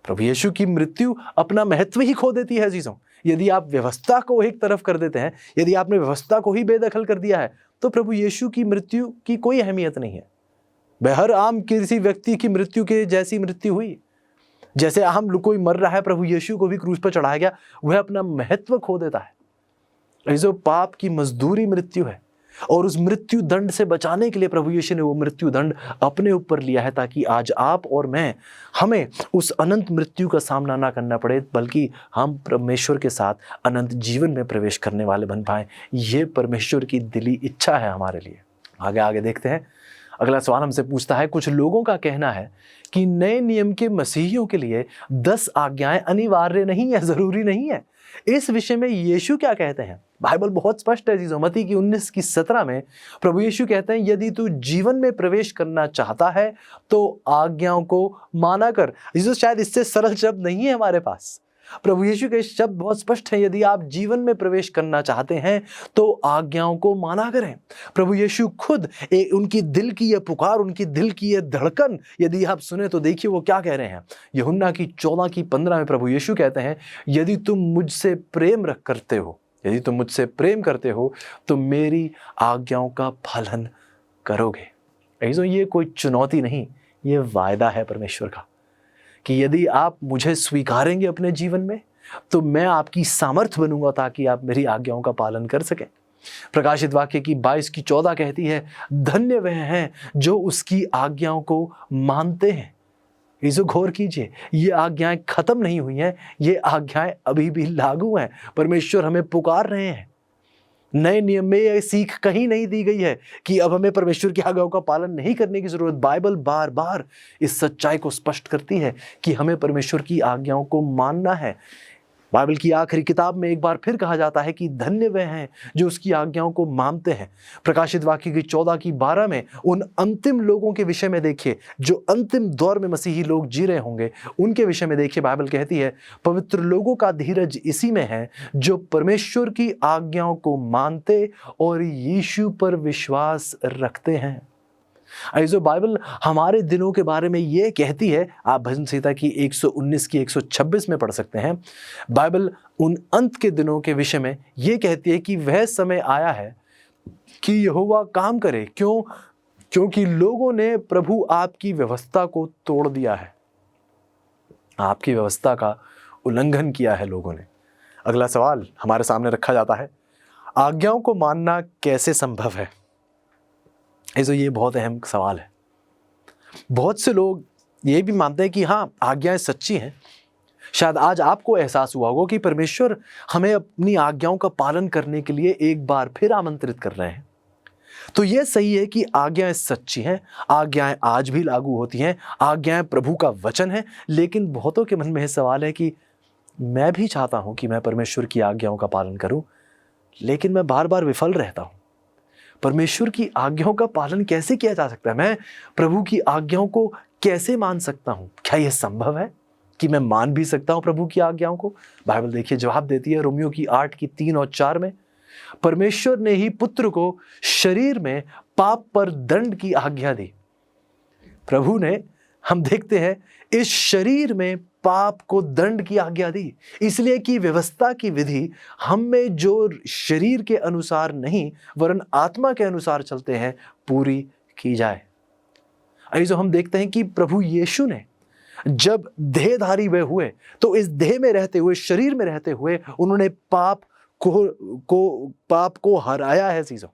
प्रभु यीशु की मृत्यु अपना महत्व ही खो देती है अजीजों। यदि आप व्यवस्था को एक तरफ कर देते हैं, यदि आपने व्यवस्था को ही बेदखल कर दिया है, तो प्रभु यीशु की मृत्यु की कोई अहमियत नहीं है। वह हर आम किसी व्यक्ति की मृत्यु के जैसी मृत्यु हुई। जैसे आम कोई मर रहा है, प्रभु यीशु को भी क्रूस पर चढ़ाया गया, वह अपना महत्व खो देता है। जो पाप की मजदूरी मृत्यु है, और उस मृत्यु दंड से बचाने के लिए प्रभु यीशु ने वो मृत्यु दंड अपने ऊपर लिया है, ताकि आज आप और मैं, हमें उस अनंत मृत्यु का सामना ना करना पड़े, बल्कि हम परमेश्वर के साथ अनंत जीवन में प्रवेश करने वाले बन पाए। ये परमेश्वर की दिली इच्छा है हमारे लिए। आगे देखते हैं। अगला सवाल हमसे पूछता है, कुछ लोगों का कहना है कि नए नियम के मसीहियों के लिए 10 आज्ञाएं अनिवार्य नहीं है, जरूरी नहीं है। इस विषय में यीशु क्या कहते हैं? बाइबल बहुत स्पष्ट है जीजो। मत्ती की 19:17 में प्रभु यीशु कहते हैं, यदि तू जीवन में प्रवेश करना चाहता है तो आज्ञाओं को माना कर। जीजो, शायद इससे सरल शब्द नहीं है हमारे पास। प्रभु यीशु के शब्द बहुत स्पष्ट हैं। यदि आप जीवन में प्रवेश करना चाहते हैं तो आज्ञाओं को माना करें। प्रभु यीशु खुद उनकी दिल की यह पुकार, उनकी दिल की यह धड़कन यदि आप सुने तो देखिए वो क्या कह रहे हैं। यूहन्ना की 14:15 में प्रभु यीशु कहते हैं, यदि तुम मुझसे प्रेम करते हो, यदि तुम मुझसे प्रेम करते हो तो मेरी आज्ञाओं का पालन करोगे। ये कोई चुनौती नहीं, ये वायदा है परमेश्वर का कि यदि आप मुझे स्वीकारेंगे अपने जीवन में तो मैं आपकी सामर्थ्य बनूंगा ताकि आप मेरी आज्ञाओं का पालन कर सकें। प्रकाशित वाक्य की 22:14 कहती है, धन्य वह हैं जो उसकी आज्ञाओं को मानते हैं। इसे गौर कीजिए, ये आज्ञाएं खत्म नहीं हुई हैं, ये आज्ञाएं अभी भी लागू हैं। परमेश्वर हमें पुकार रहे हैं। नए नियम में यह सीख कहीं नहीं दी गई है कि अब हमें परमेश्वर की आज्ञाओं का पालन नहीं करने की जरूरत। बाइबल बार बार इस सच्चाई को स्पष्ट करती है कि हमें परमेश्वर की आज्ञाओं को मानना है। बाइबल की आखिरी किताब में एक बार फिर कहा जाता है कि धन्य वे हैं जो उसकी आज्ञाओं को मानते हैं। प्रकाशित वाक्य की 14:12 में उन अंतिम लोगों के विषय में देखिए, जो अंतिम दौर में मसीही लोग जी रहे होंगे, उनके विषय में देखिए। बाइबल कहती है, पवित्र लोगों का धीरज इसी में है जो परमेश्वर की आज्ञाओं को मानते और यीशु पर विश्वास रखते हैं। जो बाइबल हमारे दिनों के बारे में ये कहती है, आप भजन संहिता की 119 की 126 में पढ़ सकते हैं। बाइबल उन अंत के दिनों के विषय में ये कहती है कि वह समय आया है कि यहोवा काम करे। क्यों? क्योंकि लोगों ने प्रभु आपकी व्यवस्था को तोड़ दिया है। आपकी व्यवस्था का उल्लंघन किया है लोगों ने। अगला सवाल हमारे सामने रखा जाता है, आज्ञाओं को मानना कैसे संभव है? ये बहुत अहम सवाल है। बहुत से लोग ये भी मानते हैं कि हाँ, आज्ञाएं सच्ची हैं। शायद आज आपको एहसास हुआ होगा कि परमेश्वर हमें अपनी आज्ञाओं का पालन करने के लिए एक बार फिर आमंत्रित कर रहे हैं। तो यह सही है कि आज्ञाएं सच्ची हैं, आज्ञाएं आज भी लागू होती हैं, आज्ञाएं प्रभु का वचन है। लेकिन बहुतों के मन में यह सवाल है कि मैं भी चाहता हूं कि मैं परमेश्वर की आज्ञाओं का पालन करूं, लेकिन मैं बार बार विफल रहता हूं। परमेश्वर की आज्ञाओं का पालन कैसे किया जा सकता है? मैं प्रभु की आज्ञाओं को कैसे मान सकता हूं? क्या यह संभव है कि मैं मान भी सकता हूं प्रभु की आज्ञाओं को? बाइबल देखिए जवाब देती है रोमियो की 8:3 और 4 में, परमेश्वर ने ही पुत्र को शरीर में पाप पर दंड की आज्ञा दी। प्रभु ने, हम देखते हैं, इस शरीर में पाप को दंड की आज्ञा दी, इसलिए कि व्यवस्था की विधि हम में जो शरीर के अनुसार नहीं वरन आत्मा के अनुसार चलते हैं पूरी की जाए। जो हम देखते हैं कि प्रभु यीशु ने जब देहधारी वे हुए तो इस देह में रहते हुए, शरीर में रहते हुए उन्होंने पाप को हराया है, चीजों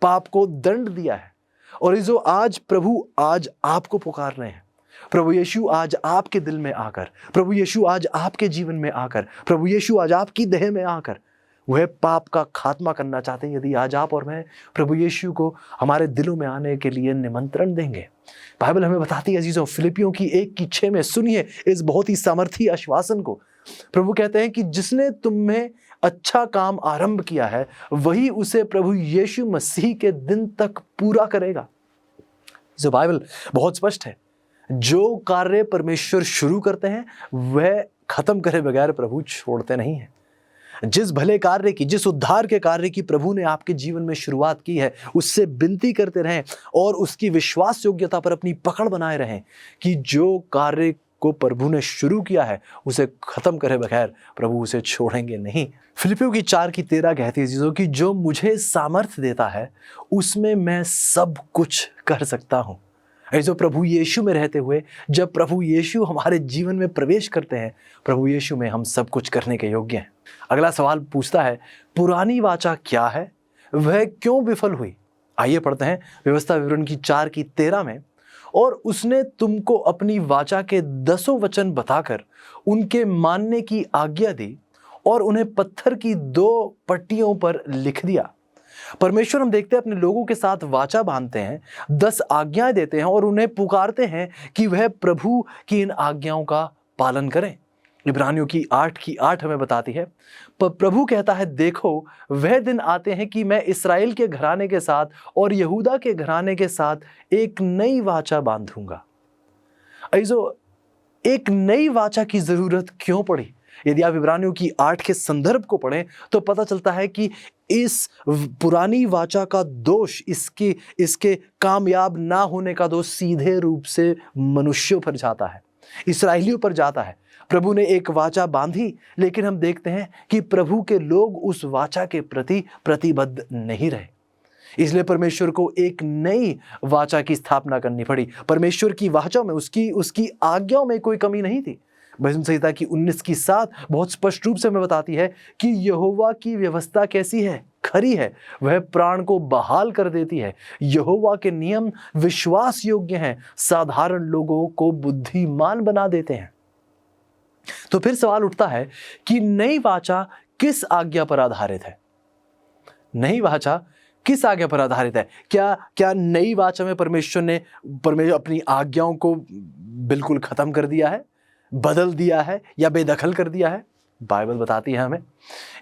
पाप को दंड दिया है। और जो आज प्रभु आज आपको पुकार रहे हैं, प्रभु यीशु आज आपके दिल में आकर, प्रभु यीशु आज आपके जीवन में आकर, प्रभु यीशु आज आपकी देह में आकर वह पाप का खात्मा करना चाहते हैं। यदि आज आप और मैं प्रभु यीशु को हमारे दिलों में आने के लिए निमंत्रण देंगे। बाइबल हमें बताती है अजीजों, फिलिपियों की 1:6 में सुनिए इस बहुत ही सामर्थी आश्वासन को। प्रभु कहते हैं कि जिसने तुम में अच्छा काम आरंभ किया है वही उसे प्रभु यीशु मसीह के दिन तक पूरा करेगा। जो बाइबल बहुत स्पष्ट है, जो कार्य परमेश्वर शुरू करते हैं वह खत्म करे बगैर प्रभु छोड़ते नहीं हैं। जिस भले कार्य की, जिस उद्धार के कार्य की प्रभु ने आपके जीवन में शुरुआत की है, उससे विनती करते रहें और उसकी विश्वास योग्यता पर अपनी पकड़ बनाए रहें कि जो कार्य को प्रभु ने शुरू किया है उसे खत्म करे बगैर प्रभु उसे छोड़ेंगे नहीं। फिलिपियों की 4:13 कहती है चीजों की, जो मुझे सामर्थ्य देता है उसमें मैं सब कुछ कर सकता हूं। जो प्रभु यीशु में रहते हुए, जब प्रभु यीशु हमारे जीवन में प्रवेश करते हैं, प्रभु यीशु में हम सब कुछ करने के योग्य हैं। अगला सवाल पूछता है, पुरानी वाचा क्या है, वह क्यों विफल हुई? आइए पढ़ते हैं व्यवस्था विवरण की 4:13 में, और उसने तुमको अपनी वाचा के 10 वचन बताकर उनके मानने की आज्ञा दी और उन्हें पत्थर की 2 पट्टियों पर लिख दिया। परमेश्वर, हम देखते हैं, अपने लोगों के साथ वाचा बांधते हैं, 10 आज्ञाएं देते हैं और उन्हें पुकारते हैं कि वह प्रभु की इन आज्ञाओं का पालन करें। इब्रानियों की 8:8 हमें बताती है, पर प्रभु कहता है, देखो वह दिन आते हैं कि मैं इस्राएल के घराने के साथ और यहूदा के घराने के साथ एक नई वाचा बांधूंगा। एक नई वाचा की जरूरत क्यों पड़ी? यदि आप इब्रानियों की 8 के संदर्भ को पढ़ें तो पता चलता है कि इस पुरानी वाचा का दोष, इसके कामयाब ना होने का दोष सीधे रूप से मनुष्यों पर जाता है, इस्राएलियों पर जाता है। प्रभु ने एक वाचा बांधी, लेकिन हम देखते हैं कि प्रभु के लोग उस वाचा के प्रति प्रतिबद्ध नहीं रहे, इसलिए परमेश्वर को एक नई वाचा की स्थापना करनी पड़ी। परमेश्वर की वाचा में, उसकी आज्ञाओं में कोई कमी नहीं थी। भजन संहिता की 19:7 बहुत स्पष्ट रूप से हमें बताती है कि यहोवा की व्यवस्था कैसी है, खरी है, वह प्राण को बहाल कर देती है। यहोवा के नियम विश्वास योग्य हैं, साधारण लोगों को बुद्धिमान बना देते हैं। तो फिर सवाल उठता है कि नई वाचा किस आज्ञा पर आधारित है? नई वाचा किस आज्ञा पर आधारित है? क्या नई वाचा में परमेश्वर ने अपनी आज्ञाओं को बिल्कुल खत्म कर दिया है, बदल दिया है या बेदखल कर दिया है? बाइबल बताती है हमें,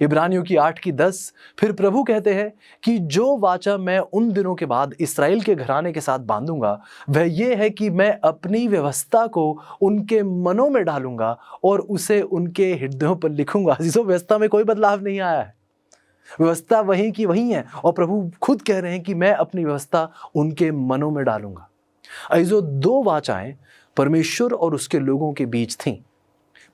इब्रानियों की 8:10, फिर प्रभु कहते हैं कि जो वाचा मैं उन दिनों के बाद इस्राएल के घराने के साथ बांधूंगा वह ये है कि मैं अपनी व्यवस्था को उनके मनों में डालूंगा और उसे उनके हृदयों पर लिखूंगा। जिसो व्यवस्था में कोई बदलाव नहीं आया है, व्यवस्था वही की वही है, और प्रभु खुद कह रहे हैं कि मैं अपनी व्यवस्था उनके मनों में डालूंगा। ऐसो दो वाचाएं परमेश्वर और उसके लोगों के बीच थीं।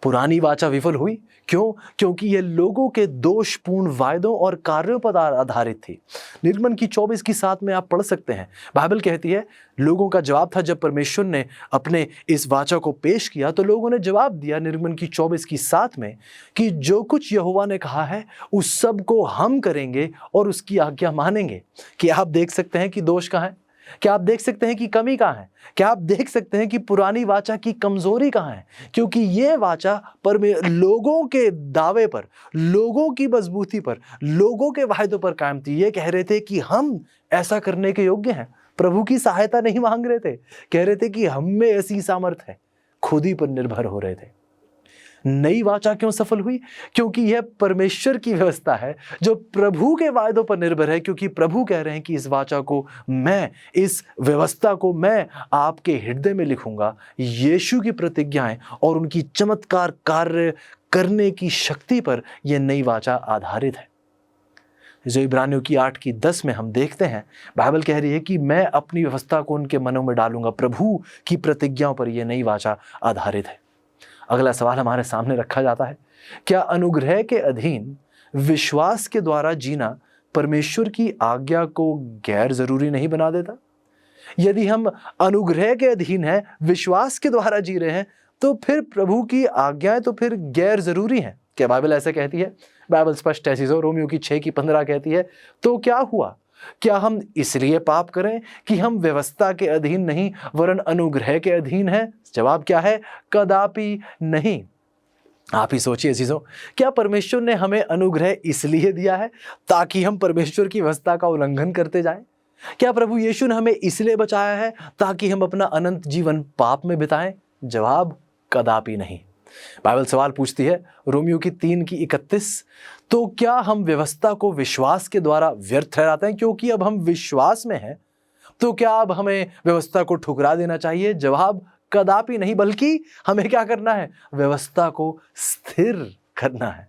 पुरानी वाचा विफल हुई, क्यों? क्योंकि यह लोगों के दोषपूर्ण वायदों और कार्यों पर आधारित थी। निर्गमन की 24:7 में आप पढ़ सकते हैं, बाइबल कहती है लोगों का जवाब था, जब परमेश्वर ने अपने इस वाचा को पेश किया तो लोगों ने जवाब दिया निर्गमन की 24:7 में कि जो कुछ यहोवा ने कहा है उस सब को हम करेंगे और उसकी आज्ञा मानेंगे। कि आप देख सकते हैं कि दोष कहाँ है? क्या आप देख सकते हैं कि कमी कहाँ है? क्या आप देख सकते हैं कि पुरानी वाचा की कमजोरी कहाँ है? क्योंकि ये वाचा पर लोगों के दावे पर, लोगों की मजबूती पर, लोगों के वायदों पर कायम थी। ये कह रहे थे कि हम ऐसा करने के योग्य हैं, प्रभु की सहायता नहीं मांग रहे थे, कह रहे थे कि हम में ऐसी सामर्थ है, खुद ही पर निर्भर हो रहे थे। नई वाचा क्यों सफल हुई? क्योंकि यह परमेश्वर की व्यवस्था है जो प्रभु के वायदों पर निर्भर है, क्योंकि प्रभु कह रहे हैं कि इस वाचा को मैं, इस व्यवस्था को मैं आपके हृदय में लिखूंगा। यीशु की प्रतिज्ञाएं और उनकी चमत्कार कार्य करने की शक्ति पर यह नई वाचा आधारित है। जो इब्रानियों की 8:10 में हम देखते हैं, बाइबल कह रही है कि मैं अपनी व्यवस्था को उनके मनों में डालूंगा। प्रभु की प्रतिज्ञाओं पर यह नई वाचा आधारित है। अगला सवाल हमारे सामने रखा जाता है, क्या अनुग्रह के अधीन विश्वास के द्वारा जीना परमेश्वर की आज्ञा को गैर जरूरी नहीं बना देता? यदि हम अनुग्रह के अधीन हैं, विश्वास के द्वारा जी रहे हैं, तो फिर प्रभु की आज्ञाएं तो फिर गैर जरूरी हैं क्या? बाइबल ऐसे कहती है, बाइबल स्पष्ट है। चीज़ों रोमियो की 6:15 कहती है, तो क्या हुआ? क्या हम इसलिए पाप करें कि हम व्यवस्था के अधीन नहीं वरन अनुग्रह के अधीन हैं? जवाब क्या है? कदापि नहीं। आप ही सोचिए चीज़ों, क्या परमेश्वर ने हमें अनुग्रह इसलिए दिया है ताकि हम परमेश्वर की व्यवस्था का उल्लंघन करते जाएं? क्या प्रभु यीशु ने हमें इसलिए बचाया है ताकि हम अपना अनंत जीवन पाप में बिताएं? जवाब कदापि नहीं। बाइबल सवाल पूछती है, रोमियो की 3:31, तो क्या हम व्यवस्था को विश्वास के द्वारा व्यर्थ ठहराते हैं? क्योंकि अब हम विश्वास में हैं, तो क्या अब हमें व्यवस्था को ठुकरा देना चाहिए? जवाब कदापि नहीं, बल्कि हमें क्या करना है? व्यवस्था को स्थिर करना है।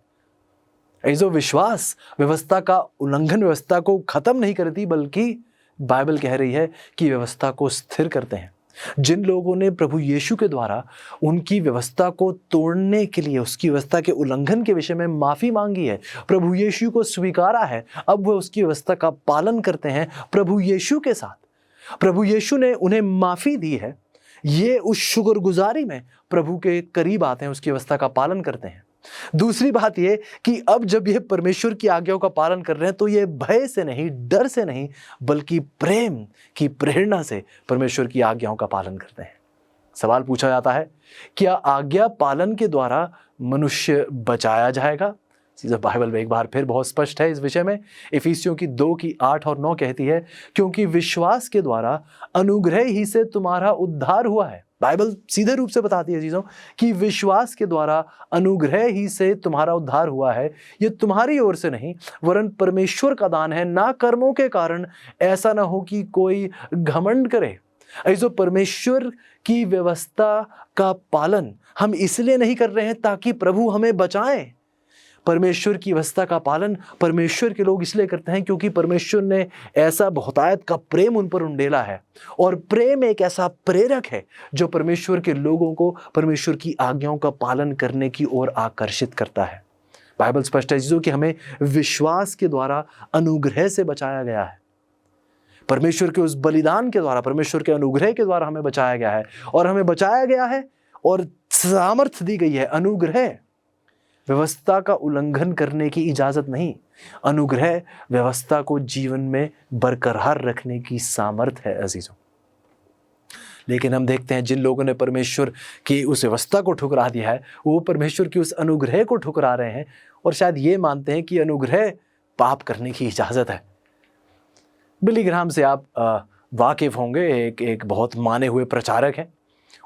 ऐसो विश्वास व्यवस्था का उल्लंघन, व्यवस्था को खत्म नहीं करती, बल्कि बाइबल कह रही है कि व्यवस्था को स्थिर करते हैं। जिन लोगों ने प्रभु यीशु के द्वारा उनकी व्यवस्था को तोड़ने के लिए, उसकी व्यवस्था के उल्लंघन के विषय में माफी मांगी है, प्रभु यीशु को स्वीकारा है, अब वह उसकी व्यवस्था का पालन करते हैं प्रभु यीशु के साथ। प्रभु यीशु ने उन्हें माफी दी है, ये उस शुक्रगुजारी में प्रभु के करीब आते हैं, उसकी व्यवस्था का पालन करते हैं। दूसरी बात यह कि अब जब यह परमेश्वर की आज्ञाओं का पालन कर रहे हैं तो ये भय से नहीं, डर से नहीं, बल्कि प्रेम की प्रेरणा से परमेश्वर की आज्ञाओं का पालन करते हैं। सवाल पूछा जाता है, क्या आज्ञा पालन के द्वारा मनुष्य बचाया जाएगा? बाइबल में एक बार फिर बहुत स्पष्ट है इस विषय में। इफिसियों की 2:8 और 9 कहती है, क्योंकि विश्वास के द्वारा अनुग्रह ही से तुम्हारा उद्धार हुआ है। बाइबल सीधे रूप से बताती है चीज़ों कि विश्वास के द्वारा अनुग्रह ही से तुम्हारा उद्धार हुआ है। ये तुम्हारी ओर से नहीं वरन परमेश्वर का दान है, ना कर्मों के कारण, ऐसा ना हो कि कोई घमंड करे। ऐसो परमेश्वर की व्यवस्था का पालन हम इसलिए नहीं कर रहे हैं ताकि प्रभु हमें बचाएं। परमेश्वर की व्यवस्था का पालन परमेश्वर के लोग इसलिए करते हैं क्योंकि परमेश्वर ने ऐसा बहुतायत का प्रेम उन पर उंडेला है, और प्रेम एक ऐसा प्रेरक है जो परमेश्वर के लोगों को परमेश्वर की आज्ञाओं का पालन करने की ओर आकर्षित करता है। बाइबल स्पष्ट है चीज़ों कि हमें विश्वास के द्वारा अनुग्रह से बचाया गया है। परमेश्वर के उस बलिदान के द्वारा, परमेश्वर के अनुग्रह के द्वारा हमें बचाया गया है, और हमें बचाया गया है और सामर्थ्य दी गई है। अनुग्रह व्यवस्था का उल्लंघन करने की इजाजत नहीं, अनुग्रह व्यवस्था को जीवन में बरकरार रखने की सामर्थ है अजीजों। लेकिन हम देखते हैं जिन लोगों ने परमेश्वर की उस व्यवस्था को ठुकरा दिया है, वो परमेश्वर की उस अनुग्रह को ठुकरा रहे हैं और शायद ये मानते हैं कि अनुग्रह पाप करने की इजाज़त है। बिली ग्राहम से आप वाकिफ होंगे, एक बहुत माने हुए प्रचारक हैं।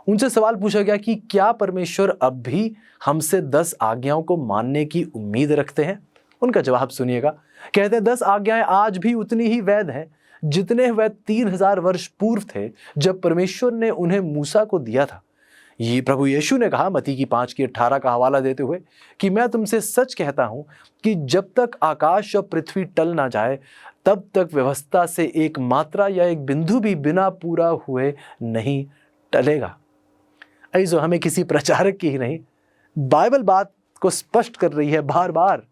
उनसे सवाल पूछा गया कि क्या परमेश्वर अब भी हमसे 10 आज्ञाओं को मानने की उम्मीद रखते हैं। उनका जवाब सुनिएगा। कहते हैं 10 आज्ञाएं आज भी उतनी ही वैध हैं जितने वह 3000 वर्ष पूर्व थे जब परमेश्वर ने उन्हें मूसा को दिया था। ये प्रभु यीशु ने कहा मत्ती की 5:18 का हवाला देते हुए कि मैं तुमसे सच कहता हूं कि जब तक आकाश और पृथ्वी टल ना जाए तब तक व्यवस्था से एक मात्रा या एक बिंदु भी बिना पूरा हुए नहीं टलेगा। ऐसो हमें किसी प्रचारक की ही नहीं, बाइबल बात को स्पष्ट कर रही है बार बार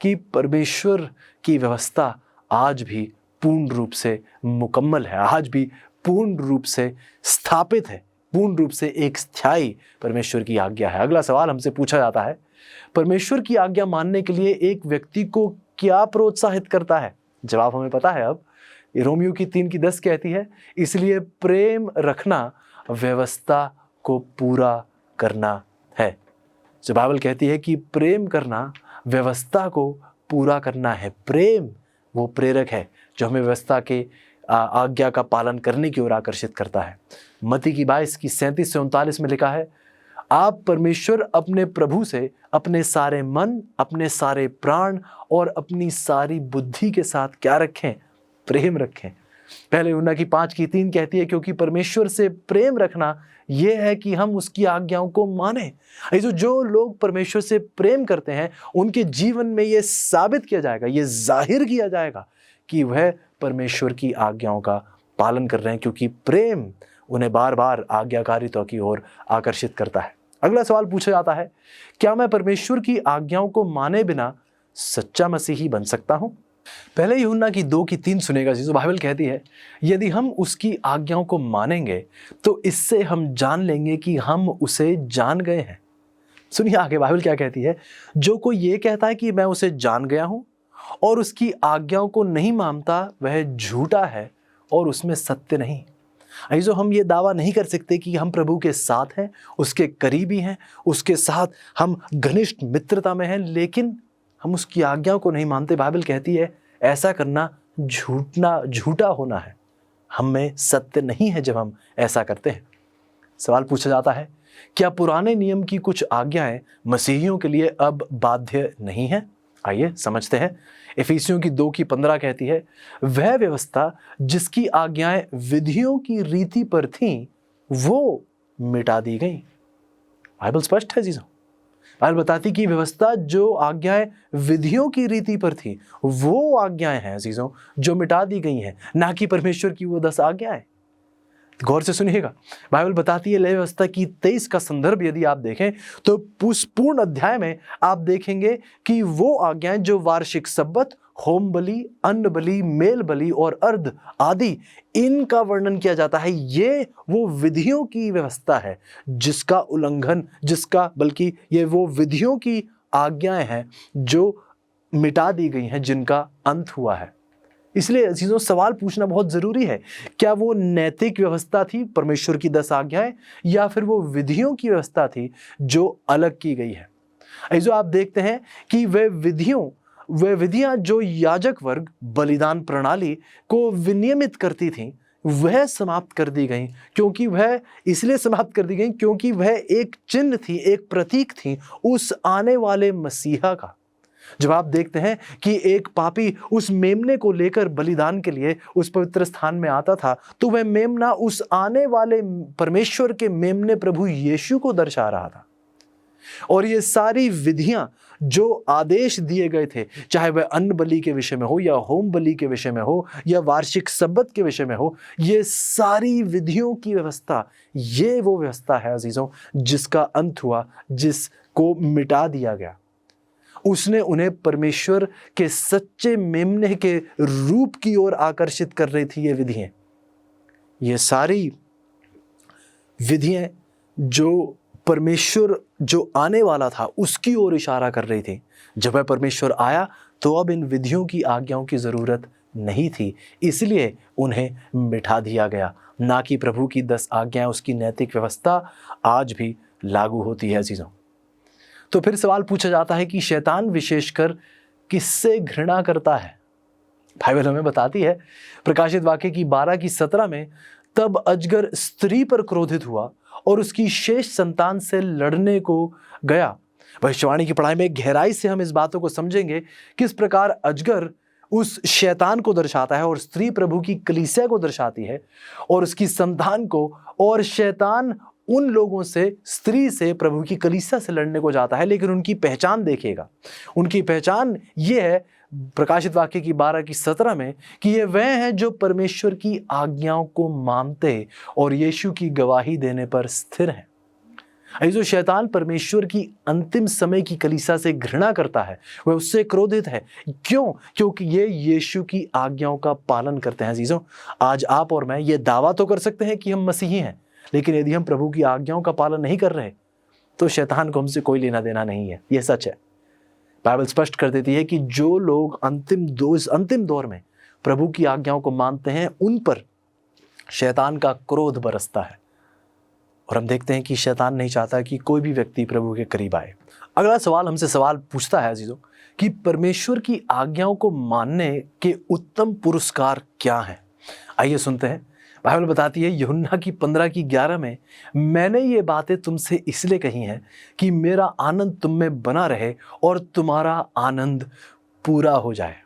कि परमेश्वर की व्यवस्था आज भी पूर्ण रूप से मुकम्मल है, आज भी पूर्ण रूप से स्थापित है, पूर्ण रूप से एक स्थायी परमेश्वर की आज्ञा है। अगला सवाल हमसे पूछा जाता है, परमेश्वर की आज्ञा मानने के लिए एक व्यक्ति को क्या प्रोत्साहित करता है? जवाब हमें पता है। अब रोमियो की 3:10 कहती है, इसलिए प्रेम रखना व्यवस्था को पूरा करना है। जो बाइबल कहती है कि प्रेम करना व्यवस्था को पूरा करना है। प्रेम वो प्रेरक है जो हमें व्यवस्था के आज्ञा का पालन करने की ओर आकर्षित करता है। मत्ती की 22:37 से 39 में लिखा है, आप परमेश्वर अपने प्रभु से अपने सारे मन, अपने सारे प्राण और अपनी सारी बुद्धि के साथ क्या रखें? प्रेम रखें। पहले यूहन्ना की 5:3 कहती है, क्योंकि परमेश्वर से प्रेम रखना यह है कि हम उसकी आज्ञाओं को माने। जो लोग परमेश्वर से प्रेम करते हैं उनके जीवन में यह साबित किया जाएगा, यह जाहिर किया जाएगा कि वह परमेश्वर की आज्ञाओं का पालन कर रहे हैं, क्योंकि प्रेम उन्हें बार बार आज्ञाकारिता की ओर आकर्षित करता है। अगला सवाल पूछा जाता है, क्या मैं परमेश्वर की आज्ञाओं को माने बिना सच्चा मसीही बन सकता हूं? पहले यूहन्ना की 2:3 सुनेगा जी। बाइबल कहती है, यदि हम उसकी आज्ञाओं को मानेंगे तो इससे हम जान लेंगे कि हम उसे जान गए हैं। सुनिए आगे बाइबल क्या कहती है, जो कोई ये कहता है कि मैं उसे जान गया हूं और उसकी आज्ञाओं को नहीं मानता वह झूठा है और उसमें सत्य नहीं। जो हम ये दावा नहीं कर सकते कि हम प्रभु के साथ हैं, उसके करीबी हैं, उसके साथ हम घनिष्ठ मित्रता में हैं, लेकिन हम उसकी आज्ञाओं को नहीं मानते। बाइबल कहती है ऐसा करना झूठा होना है, हम में सत्य नहीं है जब हम ऐसा करते हैं। सवाल पूछा जाता है, क्या पुराने नियम की कुछ आज्ञाएं मसीहियों के लिए अब बाध्य नहीं है? आइए समझते हैं। इफिसियों की 2:15 कहती है, वह व्यवस्था जिसकी आज्ञाएं विधियों की रीति पर थीं वो मिटा दी गई। बाइबल स्पष्ट है जीजों। बाइबल बताती कि व्यवस्था जो आज्ञाएं विधियों की रीति पर थी वो आज्ञाएं हैं जीजों जो मिटा दी गई हैं, ना कि परमेश्वर की वो 10 आज्ञाएं। गौर से सुनिएगा। बाइबल बताती है, लय व्यवस्था की 23 का संदर्भ यदि आप देखें तो पूर्ण अध्याय में आप देखेंगे कि वो आज्ञाएं जो वार्षिक सब्बत, होम बलि, अन्न बलि, मेल बलि और अर्ध आदि इनका वर्णन किया जाता है। ये वो विधियों की व्यवस्था है जिसका उल्लंघन, बल्कि ये वो विधियों की आज्ञाएं हैं जो मिटा दी गई हैं, जिनका अंत हुआ है। इसलिए चीज़ों सवाल पूछना बहुत ज़रूरी है, क्या वो नैतिक व्यवस्था थी परमेश्वर की 10 आज्ञाएं, या फिर वो विधियों की व्यवस्था थी जो अलग की गई है। जो आप देखते हैं कि वे विधियां जो याजक वर्ग बलिदान प्रणाली को विनियमित करती थीं वह समाप्त कर दी गई, क्योंकि वह इसलिए समाप्त कर दी गई क्योंकि वह एक चिन्ह थी, एक प्रतीक थी उस आने वाले मसीहा का। जब आप देखते हैं कि एक पापी उस मेमने को लेकर बलिदान के लिए उस पवित्र स्थान में आता था, तो वह मेमना उस आने वाले परमेश्वर के मेमने प्रभु यीशु को दर्शा रहा था। और ये सारी विधियां जो आदेश दिए गए थे, चाहे वह अन्न बलि के विषय में हो या होम बलि के विषय में हो या वार्षिक सब्बत के विषय में हो, ये सारी विधियों की व्यवस्था, ये वो व्यवस्था है अजीजों जिसका अंत हुआ, जिसको मिटा दिया गया। उसने उन्हें परमेश्वर के सच्चे मेमने के रूप की ओर आकर्षित कर रही थी। ये विधियां, ये सारी विधियां जो परमेश्वर जो आने वाला था उसकी ओर इशारा कर रही थी। जब वह परमेश्वर आया तो अब इन विधियों की आज्ञाओं की ज़रूरत नहीं थी, इसलिए उन्हें मिटा दिया गया। ना कि प्रभु की 10 आज्ञाएं, उसकी नैतिक व्यवस्था आज भी लागू होती है अजीजों। तो फिर सवाल पूछा जाता है कि शैतान विशेषकर किससे घृणा करता है? बाइबल हमें बताती है प्रकाशित वाक्य की 12:17 में, तब अजगर स्त्री पर क्रोधित हुआ और उसकी शेष संतान से लड़ने को गया। भविष्यवाणी की पढ़ाई में गहराई से हम इस बातों को समझेंगे किस प्रकार अजगर उस शैतान को दर्शाता है और स्त्री प्रभु की कलीसिया को दर्शाती है और उसकी संतान को, और शैतान उन लोगों से, स्त्री से, प्रभु की कलीसिया से लड़ने को जाता है। लेकिन उनकी पहचान देखिएगा, उनकी पहचान ये है प्रकाशित वाक्य की 12:17 में कि ये वह हैं जो परमेश्वर की आज्ञाओं को मानते और यीशु की गवाही देने पर स्थिर हैं। जो शैतान परमेश्वर की अंतिम समय की कलीसिया से घृणा करता है, वह उससे क्रोधित है। क्यों? क्योंकि ये यीशु की आज्ञाओं का पालन करते हैं। अजीजों, आज आप और मैं ये दावा तो कर सकते हैं कि हम मसीही हैं, लेकिन यदि हम प्रभु की आज्ञाओं का पालन नहीं कर रहे तो शैतान को हमसे कोई लेना देना नहीं है। यह सच है। बाइबल स्पष्ट कर देती है कि जो लोग अंतिम दौर में प्रभु की आज्ञाओं को मानते हैं, उन पर शैतान का क्रोध बरसता है। और हम देखते हैं कि शैतान नहीं चाहता कि कोई भी व्यक्ति प्रभु के करीब आए। अगला सवाल हमसे सवाल पूछता है अजीजों कि परमेश्वर की आज्ञाओं को मानने के उत्तम पुरस्कार क्या हैं? आइए सुनते हैं। बाइबल बताती है यूहन्ना की 15:11 में, मैंने ये बातें तुमसे इसलिए कही हैं कि मेरा आनंद तुम में बना रहे और तुम्हारा आनंद पूरा हो जाए।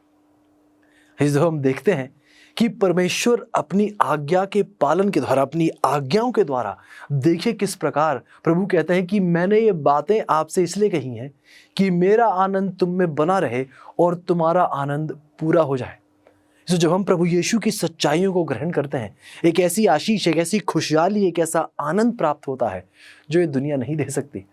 जो हम देखते हैं कि परमेश्वर अपनी आज्ञा के पालन के द्वारा, अपनी आज्ञाओं के द्वारा, देखिए किस प्रकार प्रभु कहते हैं कि मैंने ये बातें आपसे इसलिए कही हैं कि मेरा आनंद तुम में बना रहे और तुम्हारा आनंद पूरा हो जाए। तो जब हम प्रभु यीशु की सच्चाइयों को ग्रहण करते हैं, एक ऐसी आशीष, एक ऐसी खुशहाली, एक ऐसा आनंद प्राप्त होता है जो ये दुनिया नहीं दे सकती।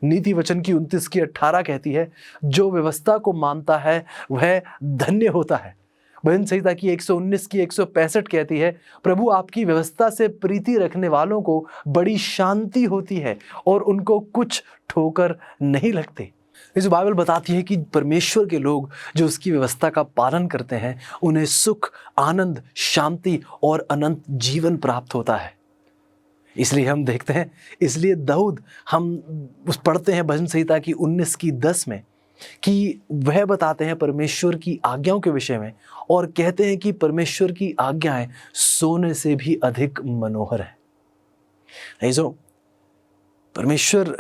नीति वचन की 29:18 कहती है, जो व्यवस्था को मानता है वह धन्य होता है। भजन संहिता की 119:165 कहती है, प्रभु आपकी व्यवस्था से प्रीति रखने वालों को बड़ी शांति होती है और उनको कुछ ठोकर नहीं लगती। इस बाइबल बताती है कि परमेश्वर के लोग जो उसकी व्यवस्था का पालन करते हैं, उन्हें सुख, आनंद, शांति और अनंत जीवन प्राप्त होता है। इसलिए हम देखते हैं, इसलिए दाऊद, हम उस पढ़ते हैं भजन संहिता की 19:10 में कि वह बताते हैं परमेश्वर की आज्ञाओं के विषय में और कहते हैं कि परमेश्वर की आज्ञाएं सोने से भी अधिक मनोहर है। नहीं जो परमेश्वर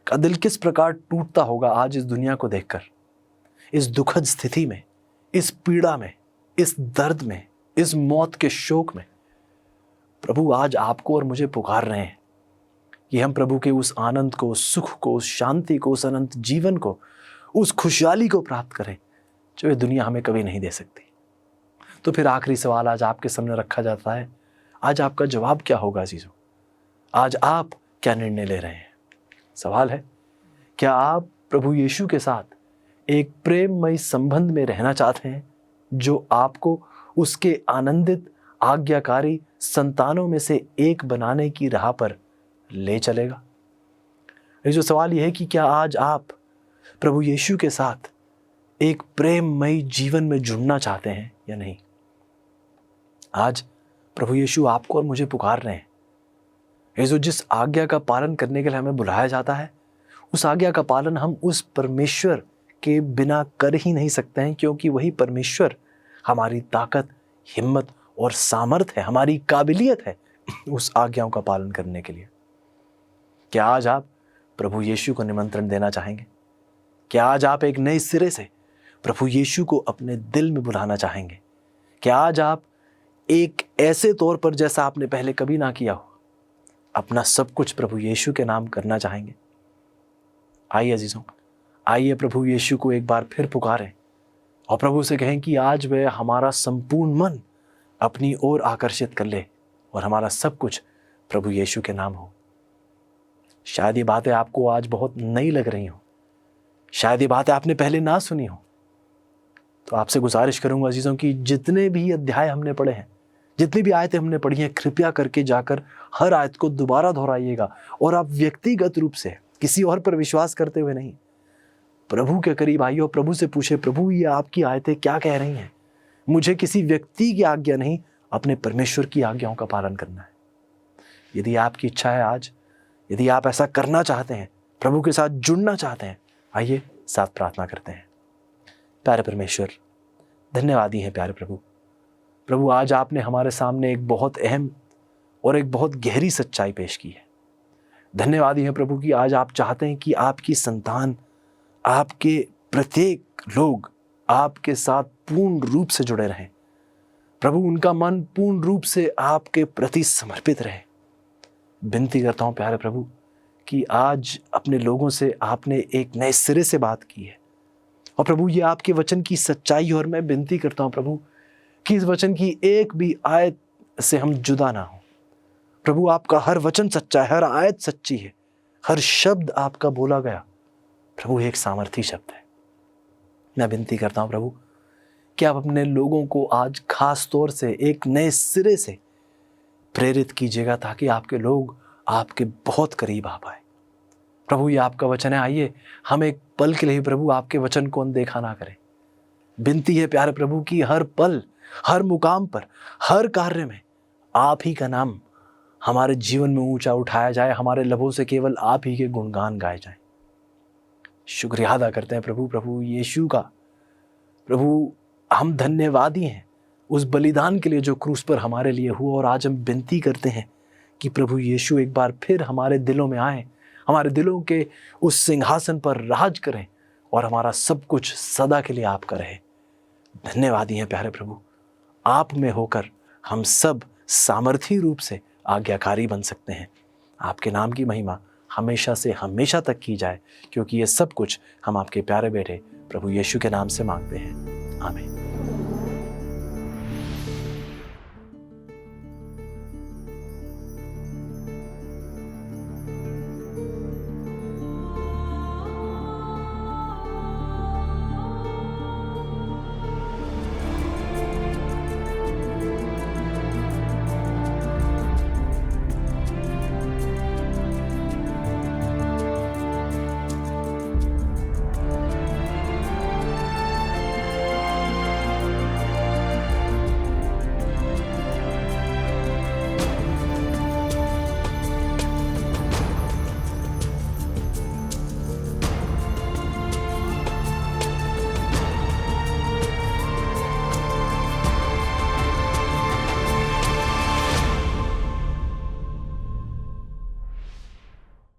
का दिल किस प्रकार टूटता होगा आज इस दुनिया को देखकर, इस दुखद स्थिति में, इस पीड़ा में, इस दर्द में, इस मौत के शोक में। प्रभु आज आपको और मुझे पुकार रहे हैं कि हम प्रभु के उस आनंद को, उस सुख को, उस शांति को, उस अनंत जीवन को, उस खुशहाली को प्राप्त करें जो ये दुनिया हमें कभी नहीं दे सकती। तो फिर आखिरी सवाल आज आपके सामने रखा जाता है, आज आपका जवाब क्या होगा अजीजों? आज आप क्या निर्णय ले रहे हैं? सवाल है, क्या आप प्रभु यीशु के साथ एक प्रेममय संबंध में रहना चाहते हैं जो आपको उसके आनंदित, आज्ञाकारी संतानों में से एक बनाने की राह पर ले चलेगा? ये जो सवाल यह है कि क्या आज आप प्रभु यीशु के साथ एक प्रेममय जीवन में जुड़ना चाहते हैं या नहीं? आज प्रभु यीशु आपको और मुझे पुकार रहे हैं। ये जो जिस आज्ञा का पालन करने के लिए हमें बुलाया जाता है, उस आज्ञा का पालन हम उस परमेश्वर के बिना कर ही नहीं सकते हैं, क्योंकि वही परमेश्वर हमारी ताकत, हिम्मत और सामर्थ है, हमारी काबिलियत है उस आज्ञाओं का पालन करने के लिए। क्या आज आप प्रभु यीशु को निमंत्रण देना चाहेंगे? क्या आज आप एक नए सिरे से प्रभु यीशु को अपने दिल में बुलाना चाहेंगे? क्या आज आप एक ऐसे तौर पर, जैसा आपने पहले कभी ना किया हो, अपना सब कुछ प्रभु यीशु के नाम करना चाहेंगे? आइए अजीजों, आइए प्रभु यीशु को एक बार फिर पुकारें और प्रभु से कहें कि आज वह हमारा संपूर्ण मन अपनी ओर आकर्षित कर ले और हमारा सब कुछ प्रभु यीशु के नाम हो। शायद ये बातें आपको आज बहुत नई लग रही हो, शायद ये बातें आपने पहले ना सुनी हो। तो आपसे गुजारिश करूंगा अजीजों कि जितने भी अध्याय हमने पढ़े हैं, जितनी भी आयतें हमने पढ़ी हैं, कृपया करके जाकर हर आयत को दोबारा दोहराइएगा और आप व्यक्तिगत रूप से किसी और पर विश्वास करते हुए नहीं, प्रभु के करीब आइए और प्रभु से पूछे, प्रभु ये आपकी आयतें क्या कह रही हैं। मुझे किसी व्यक्ति की आज्ञा नहीं, अपने परमेश्वर की आज्ञाओं का पालन करना है। यदि आपकी इच्छा है आज, यदि आप ऐसा करना चाहते हैं, प्रभु के साथ जुड़ना चाहते हैं, आइए साथ प्रार्थना करते हैं। प्यारे परमेश्वर, धन्यवादी हैं प्यारे प्रभु। प्रभु आज आपने हमारे सामने एक बहुत अहम और एक बहुत गहरी सच्चाई पेश की है। धन्यवादी हैं प्रभु कि आज आप चाहते हैं कि आपकी संतान, आपके प्रत्येक लोग आपके साथ पूर्ण रूप से जुड़े रहें। प्रभु उनका मन पूर्ण रूप से आपके प्रति समर्पित रहे। विनती करता हूँ प्यारे प्रभु कि आज अपने लोगों से आपने एक नए सिरे से बात की है और प्रभु ये आपके वचन की सच्चाई, और मैं विनती करता हूँ प्रभु कि इस वचन की एक भी आयत से हम जुदा ना हो। प्रभु आपका हर वचन सच्चा है, हर आयत सच्ची है, हर शब्द आपका बोला गया प्रभु एक सामर्थी शब्द है। मैं विनती करता हूँ प्रभु कि आप अपने लोगों को आज खास तौर से एक नए सिरे से प्रेरित कीजिएगा ताकि आपके लोग आपके बहुत करीब आ पाए। प्रभु ये आपका वचन है, आइए हम एक पल के लिए ही प्रभु आपके वचन को अनदेखा ना करें। विनती है प्यारे प्रभु कि हर पल, हर मुकाम पर, हर कार्य में आप ही का नाम हमारे जीवन में ऊंचा उठाया जाए, हमारे लबों से केवल आप ही के गुणगान गाए जाएं। शुक्रिया अदा करते हैं प्रभु यीशु का। प्रभु हम धन्यवादी हैं उस बलिदान के लिए जो क्रूस पर हमारे लिए हुआ, और आज हम विनती करते हैं कि प्रभु यीशु एक बार फिर हमारे दिलों में आए, हमारे दिलों के उस सिंहासन पर राज करें और हमारा सब कुछ सदा के लिए आपका रहे। धन्यवादी हैं प्यारे प्रभु, आप में होकर हम सब सामर्थी रूप से आज्ञाकारी बन सकते हैं। आपके नाम की महिमा हमेशा से हमेशा तक की जाए, क्योंकि ये सब कुछ हम आपके प्यारे बेटे प्रभु यीशु के नाम से मांगते हैं। आमीन।